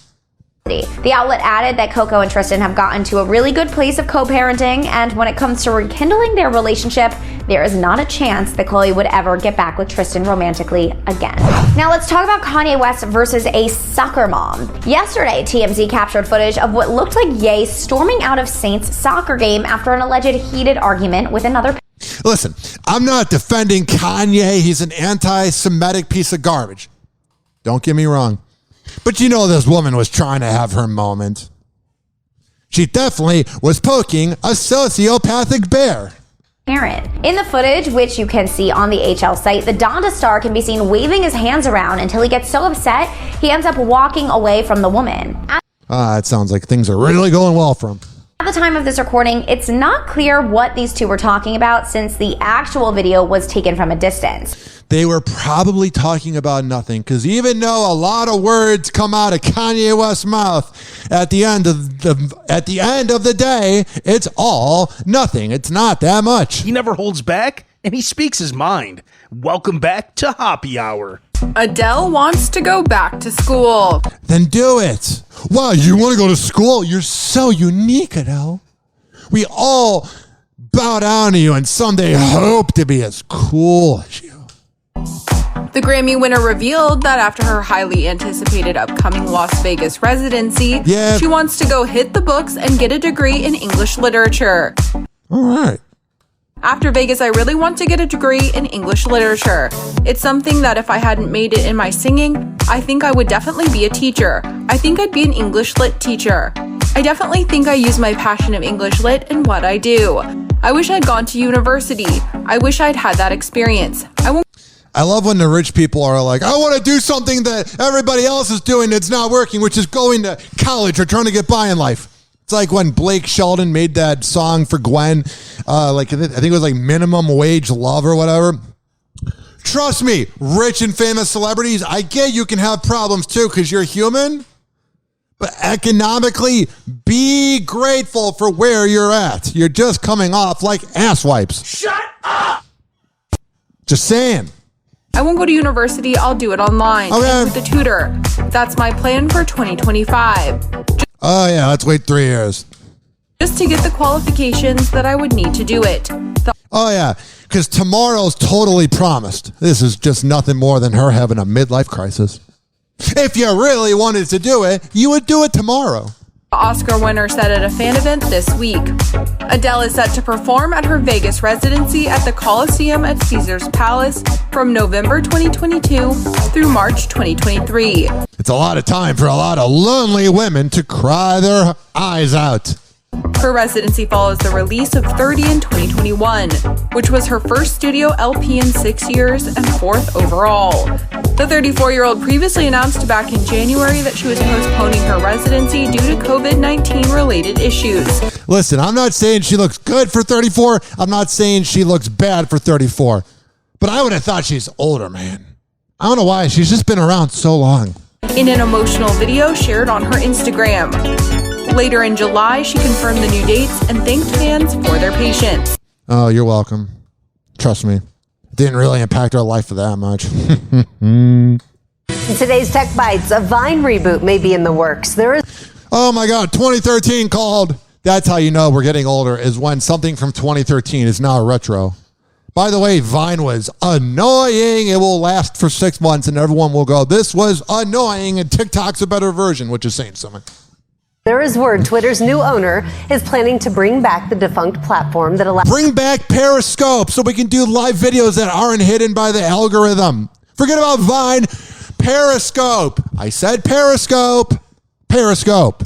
The outlet added that Coco and Tristan have gotten to a really good place of co-parenting, and when it comes to rekindling their relationship, there is not a chance that Khloe would ever get back with Tristan romantically again. Now let's talk about Kanye West versus a soccer mom. Yesterday, TMZ captured footage of what looked like Ye storming out of Saints' soccer game after an alleged heated argument with another. Listen, I'm not defending Kanye. He's an anti-Semitic piece of garbage. Don't get me wrong. But you know this woman was trying to have her moment. She definitely was poking a sociopathic bear. Parent. In the footage, which you can see on the HL site, the Donda star can be seen waving his hands around until he gets so upset he ends up walking away from the woman. It sounds like things are really going well for him. At the time of this recording, it's not clear what these two were talking about since the actual video was taken from a distance. They were probably talking about nothing, because even though a lot of words come out of Kanye West's mouth, at the end of the day, it's all nothing. It's not that much. He never holds back, and he speaks his mind. Welcome back to Hoppe Hour. Adele wants to go back to school. Then do it. Wow, you want to go to school? You're so unique, Adele. We all bow down to you and someday hope to be as cool as you. The Grammy winner revealed that after her highly anticipated upcoming Las Vegas residency, she wants to go hit the books and get a degree in English literature. All right. After Vegas, I really want to get a degree in English literature. It's something that if I hadn't made it in my singing, I think I would definitely be a teacher. I think I'd be an English lit teacher. I definitely think I use my passion of English lit in what I do. I wish I'd gone to university. I wish I'd had that experience. I love when the rich people are like, I want to do something that everybody else is doing that's not working, which is going to college or trying to get by in life. It's like when Blake Shelton made that song for Gwen, I think it was like Minimum Wage Love or whatever. Trust me, rich and famous celebrities, I get you can have problems too because you're human, but economically, be grateful for where you're at. You're just coming off like ass wipes. Shut up! Just saying. I won't go to university, I'll do it online with a tutor. That's my plan for 2025. Oh yeah, let's wait 3 years. Just to get the qualifications that I would need to do it. Oh yeah, because tomorrow's totally promised. This is just nothing more than her having a midlife crisis. If you really wanted to do it, you would do it tomorrow. The Oscar winner said at a fan event this week. Adele is set to perform at her Vegas residency at the Coliseum at Caesar's Palace from November 2022 through March 2023. It's a lot of time for a lot of lonely women to cry their eyes out. Her residency follows the release of 30 in 2021, which was her first studio LP in 6 years and fourth overall. The 34-year-old previously announced back in January that she was postponing her residency due to COVID-19 related issues. Listen, I'm not saying she looks good for 34. I'm not saying she looks bad for 34. But I would have thought she's older, man. I don't know why. She's just been around so long. In an emotional video shared on her Instagram. Later in July, she confirmed the new dates and thanked fans for their patience. Oh, you're welcome. Trust me. It didn't really impact our life for that much. In today's Tech Bites, a Vine reboot may be in the works. Oh my God, 2013 called. That's how you know we're getting older, is when something from 2013 is now retro. By the way, Vine was annoying. It will last for 6 months and everyone will go, this was annoying, and TikTok's a better version, which is saying something. There is word Twitter's new owner is planning to bring back the defunct platform that allows... Bring back Periscope so we can do live videos that aren't hidden by the algorithm. Forget about Vine. Periscope. I said Periscope. Periscope.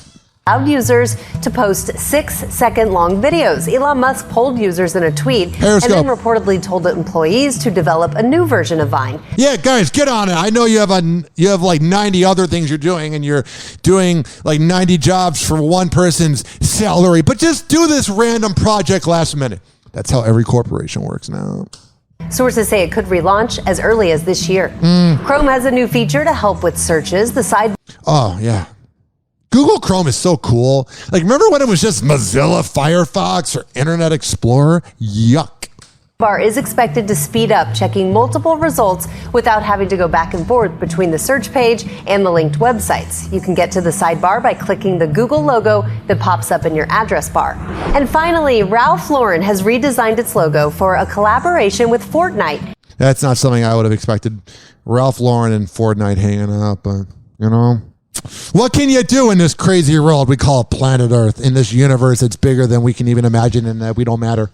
Allowed users to post 6-second long videos. Elon Musk polled users in a tweet Periscope. and then reportedly told employees to develop a new version of Vine. Yeah, guys, get on it. I know you have like 90 other things you're doing, and you're doing like 90 jobs for one person's salary, but just do this random project last minute. That's how every corporation works now. Sources say it could relaunch as early as this year. Chrome has a new feature to help with searches. Oh, yeah. Google Chrome is so cool. Like, remember when it was just Mozilla Firefox or Internet Explorer? Yuck. Bar is expected to speed up checking multiple results without having to go back and forth between the search page and the linked websites. You can get to the sidebar by clicking the Google logo that pops up in your address bar. And finally, Ralph Lauren has redesigned its logo for a collaboration with Fortnite. That's not something I would have expected. Ralph Lauren and Fortnite hanging out, but, you know. What can you do in this crazy world we call planet Earth? In this universe that's bigger than we can even imagine and that we don't matter.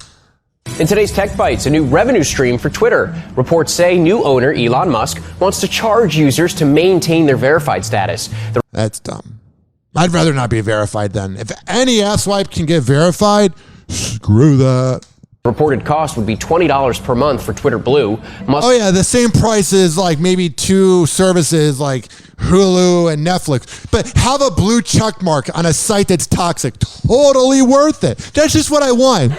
In today's Tech Bites, a new revenue stream for Twitter. Reports say new owner Elon Musk wants to charge users to maintain their verified status. That's dumb. I'd rather not be verified then. If any asswipe can get verified, screw that. Reported cost would be $20 per month for Twitter Blue. Oh yeah, the same price as like maybe two services like Hulu and Netflix. But have a blue check mark on a site that's toxic. Totally worth it. That's just what I want.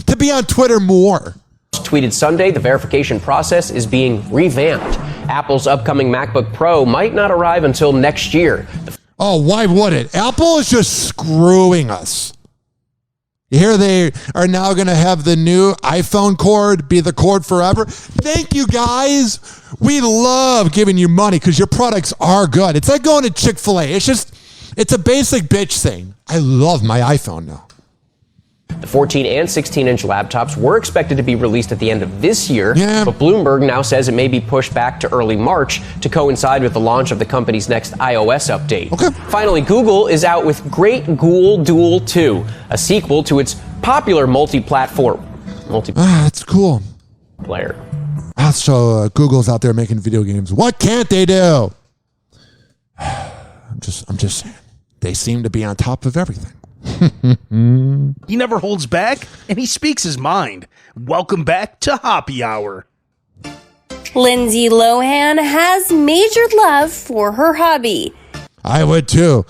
To be on Twitter more. Tweeted Sunday, the verification process is being revamped. Apple's upcoming MacBook Pro might not arrive until next year. Oh, why would it? Apple is just screwing us. Here they are now going to have the new iPhone cord be the cord forever. Thank you, guys. We love giving you money because your products are good. It's like going to Chick-fil-A. It's a basic bitch thing. I love my iPhone now. The 14 and 16-inch laptops were expected to be released at the end of this year, but Bloomberg now says it may be pushed back to early March to coincide with the launch of the company's next iOS update. Okay. Finally, Google is out with Great Ghoul Duel 2, a sequel to its popular multi-platform. That's cool. Player. So Google's out there making video games. What can't they do? I'm just saying. They seem to be on top of everything. He never holds back, and he speaks his mind. Welcome back to Hoppe Hour. Lindsay Lohan has major love for her hubby. I would too.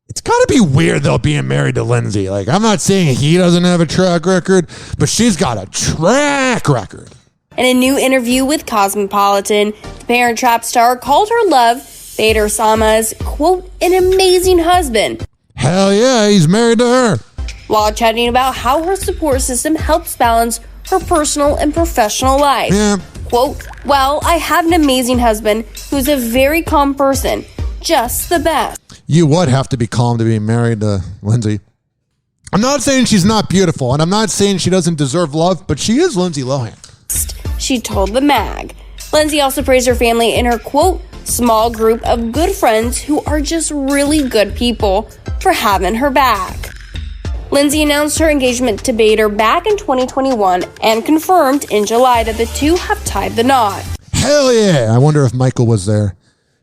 It's got to be weird, though, being married to Lindsay. Like, I'm not saying he doesn't have a track record, but she's got a track record. In a new interview with Cosmopolitan, the Parent Trap star called her love, Bader Sama's, quote, an amazing husband. Hell yeah, he's married to her. While chatting about how her support system helps balance her personal and professional life. Yeah. Quote, well, I have an amazing husband who's a very calm person. Just the best. You would have to be calm to be married to Lindsay. I'm not saying she's not beautiful, and I'm not saying she doesn't deserve love, but she is Lindsay Lohan. She told the mag. Lindsay also praised her family in her, quote, small group of good friends who are just really good people for having her back. Lindsay announced her engagement to Bader back in 2021 and confirmed in July that the two have tied the knot. Hell yeah. I wonder if Michael was there.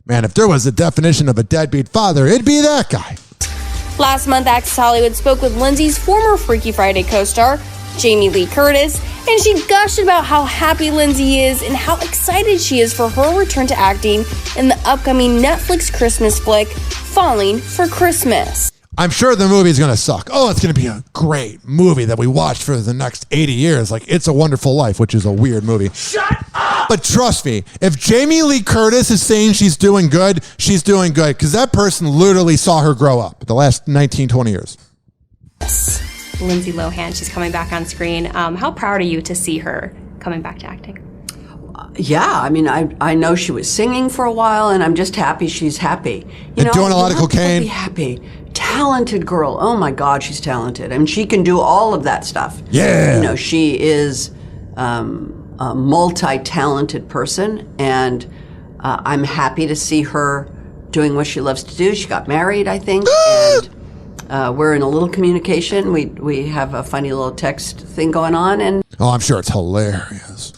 Man, if there was a definition of a deadbeat father, it'd be that guy. Last month, Access Hollywood spoke with Lindsay's former Freaky Friday co-star, Jamie Lee Curtis, and she gushed about how happy Lindsay is and how excited she is for her return to acting in the upcoming Netflix Christmas flick, Falling for Christmas. I'm sure the movie's going to suck. Oh, it's going to be a great movie that we watch for the next 80 years, like It's a Wonderful Life, which is a weird movie. Shut up! But trust me, if Jamie Lee Curtis is saying she's doing good, she's doing good, because that person literally saw her grow up the last 19, 20 years. Lindsay Lohan, she's coming back on screen. How proud are you to see her coming back to acting? Yeah, I mean, I know she was singing for a while, and I'm just happy she's happy. You know, doing a lot of cocaine. Be happy. Talented girl. Oh my God, she's talented. I mean, she can do all of that stuff. Yeah. You know, she is a multi-talented person, and I'm happy to see her doing what she loves to do. She got married, I think, and we're in a little communication. We have a funny little text thing going on, and oh, I'm sure it's hilarious.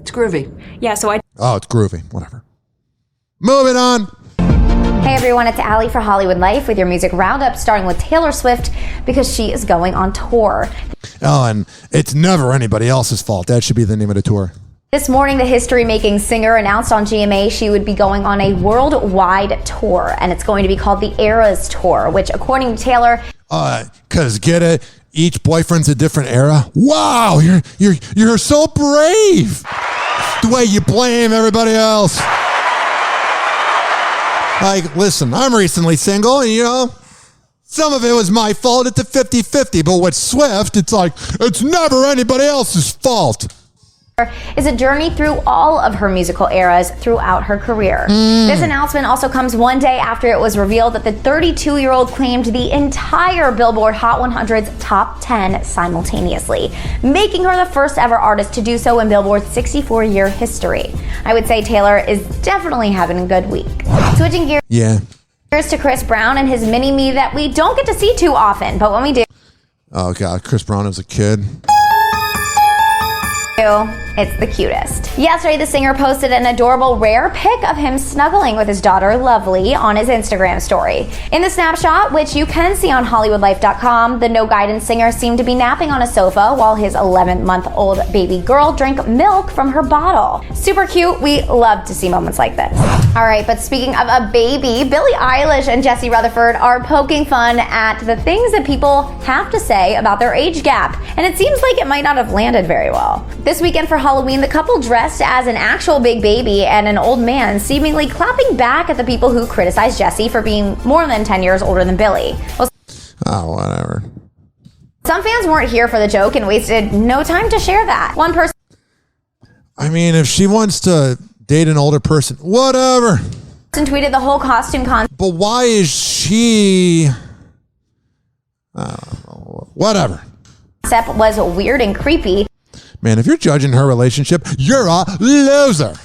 It's groovy. Yeah, so oh, it's groovy. Whatever. Moving on. Hey everyone, it's Allie for Hollywood Life with your music roundup, starting with Taylor Swift because she is going on tour. Oh, and it's never anybody else's fault. That should be the name of the tour. This morning, the history-making singer announced on GMA she would be going on a worldwide tour, and it's going to be called the Eras Tour, which, according to Taylor, cause get it, each boyfriend's a different era. Wow, you're so brave. The way you blame everybody else. Like, listen, I'm recently single, and Some of it was my fault. It's a 50-50. But with Swift, it's like, it's never anybody else's fault. Is a journey through all of her musical eras throughout her career. This announcement also comes one day after it was revealed that the 32-year-old claimed the entire Billboard Hot 100's top 10 simultaneously, making her the first ever artist to do so in Billboard's 64-year history. I would say Taylor is definitely having a good week. Switching gears to Chris Brown and his mini-me that we don't get to see too often, but when we do... Oh, God, Chris Brown as a kid. It's the cutest. Yesterday, the singer posted an adorable rare pic of him snuggling with his daughter, Lovely, on his Instagram story. In the snapshot, which you can see on HollywoodLife.com, the No Guidance singer seemed to be napping on a sofa while his 11-month-old baby girl drank milk from her bottle. Super cute. We love to see moments like this. All right, but speaking of a baby, Billie Eilish and Jesse Rutherford are poking fun at the things that people have to say about their age gap, and it seems like it might not have landed very well. This weekend for Halloween, the couple dressed as an actual big baby and an old man, seemingly clapping back at the people who criticized Jesse for being more than 10 years older than Billie. Well, whatever. some fans weren't here for the joke and wasted no time to share that. One person... I mean, if she wants to date an older person, whatever. Tweeted the whole costume concept. But why is she... whatever. Concept was weird and creepy. Man, if you're judging her relationship, you're a loser.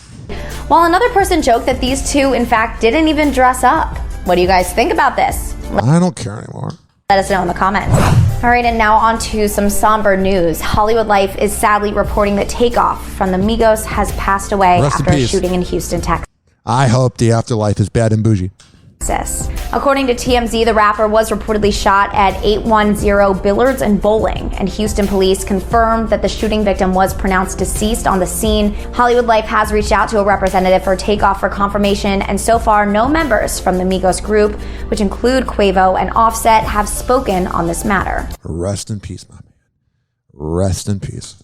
While another person joked that these two, in fact, didn't even dress up. What do you guys think about this? I don't care anymore. Let us know in the comments. All right, and now on to some somber news. Hollywood Life is sadly reporting that Takeoff from the Migos has passed away after a shooting in Houston, Texas. I hope the afterlife is bad and bougie. According to TMZ, the rapper was reportedly shot at 810 Billards and Bowling, and Houston police confirmed that the shooting victim was pronounced deceased on the scene. Hollywood Life has reached out to a representative for Takeoff for confirmation, and so far no members from the Migos group, which include Quavo and Offset, have spoken on this matter. Rest in peace, my man. Rest in peace.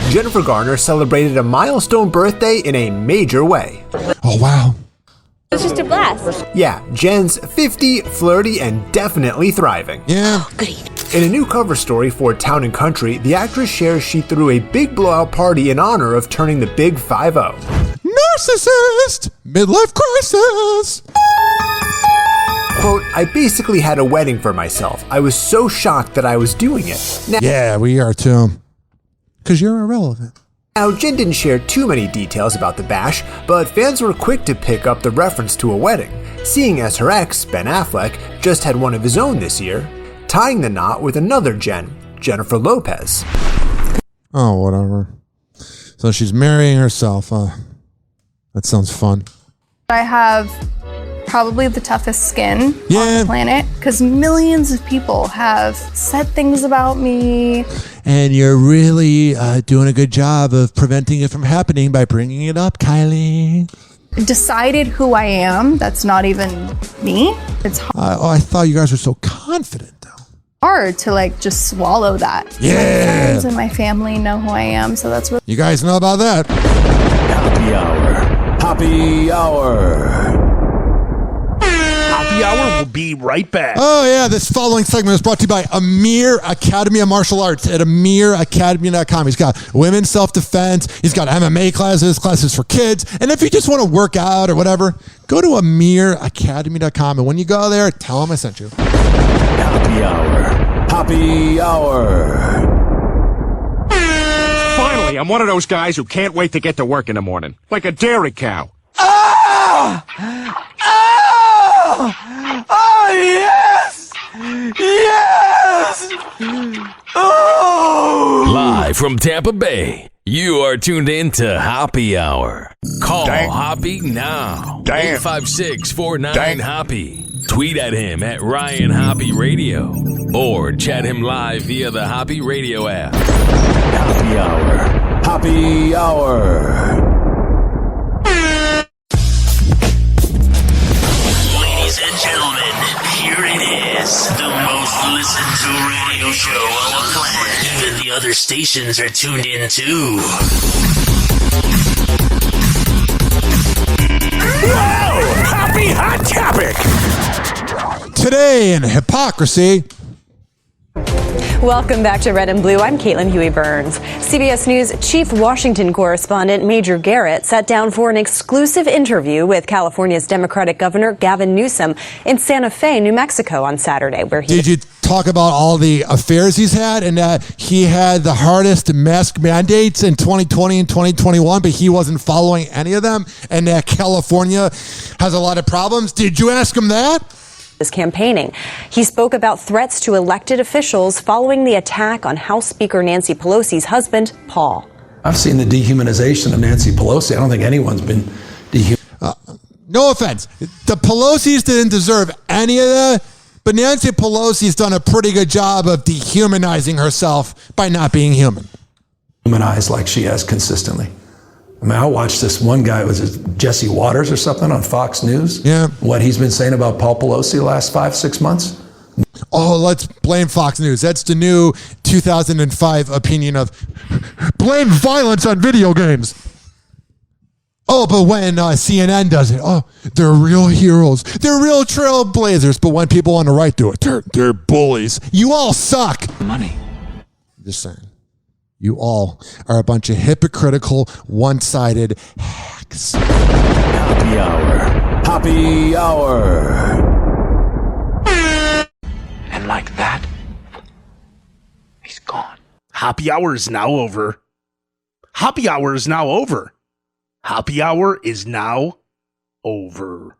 Jennifer Garner celebrated a milestone birthday in a major way. Oh, wow. It's just a blast. Yeah, Jen's 50, flirty, and definitely thriving. Yeah. In a new cover story for Town & Country, the actress shares she threw a big blowout party in honor of turning the big 5-0. Narcissist! Midlife crisis! Quote, I basically had a wedding for myself. I was so shocked that I was doing it. Yeah, we are too. Because you're irrelevant. Now, Jen didn't share too many details about the bash, but fans were quick to pick up the reference to a wedding, seeing as her ex, Ben Affleck, just had one of his own this year, tying the knot with another Jen, Jennifer Lopez. Oh, whatever. So she's marrying herself. That sounds fun. I have probably the toughest skin on the planet because millions of people have said things about me. And you're really doing a good job of preventing it from happening by bringing it up, Kylie. Decided who I am. That's not even me. It's I thought you guys were so confident. hard to just swallow that. Yeah. My friends and my family know who I am, so that's really... You guys know about that. Hoppe Hour. Hoppe Hour. Hoppe Hour will be right back. Oh, yeah. This following segment is brought to you by Amir Academy of Martial Arts at AmirAcademy.com. He's got women's self-defense. He's got MMA classes for kids. And if you just want to work out or whatever, go to AmirAcademy.com. And when you go there, tell him I sent you. Hoppe Hour. Hoppe Hour. Finally, I'm one of those guys who can't wait to get to work in the morning. Like a dairy cow. Oh, yes! Yes! Oh! Live from Tampa Bay, you are tuned in to Hoppe Hour. Call Hoppe now. 856-49-HOPPE. Tweet at him at Ryan Hoppe Radio. Or chat him live via the Hoppe Radio app. Hoppe Hour. Hoppe Hour. Ladies and gentlemen, here it is. The most listened to radio show on the planet. Even the other stations are tuned in too. Whoa! Hoppe Hot Topic! Today and hypocrisy. Welcome back to Red and Blue. I'm Caitlin Huey-Burns. CBS News chief Washington correspondent Major Garrett sat down for an exclusive interview with California's Democratic Governor Gavin Newsom in Santa Fe, New Mexico on Saturday, where he... Did you talk about all the affairs he's had and that he had the hardest mask mandates in 2020 and 2021, but he wasn't following any of them, and that California has a lot of problems? Did you ask him that? Is campaigning. He spoke about threats to elected officials following the attack on House Speaker Nancy Pelosi's husband, Paul. I've seen the dehumanization of Nancy Pelosi. I don't think anyone's been dehumanized. No offense. The Pelosi's didn't deserve any of that, but Nancy Pelosi's done a pretty good job of dehumanizing herself by not being human. Humanized like she has consistently. I mean, I watched this one guy, was it Jesse Waters or something on Fox News? Yeah. What he's been saying about Paul Pelosi the last 5-6 months? Oh, let's blame Fox News. That's the new 2005 opinion of blame violence on video games. Oh, but when CNN does it, oh, they're real heroes. They're real trailblazers. But when people on the right do it, they're bullies. You all suck. Money. Just saying. You all are a bunch of hypocritical, one-sided hacks. Hoppe Hour. Hoppe Hour. And like that, he's gone. Hoppe Hour is now over. Hoppe Hour is now over. Hoppe Hour is now over.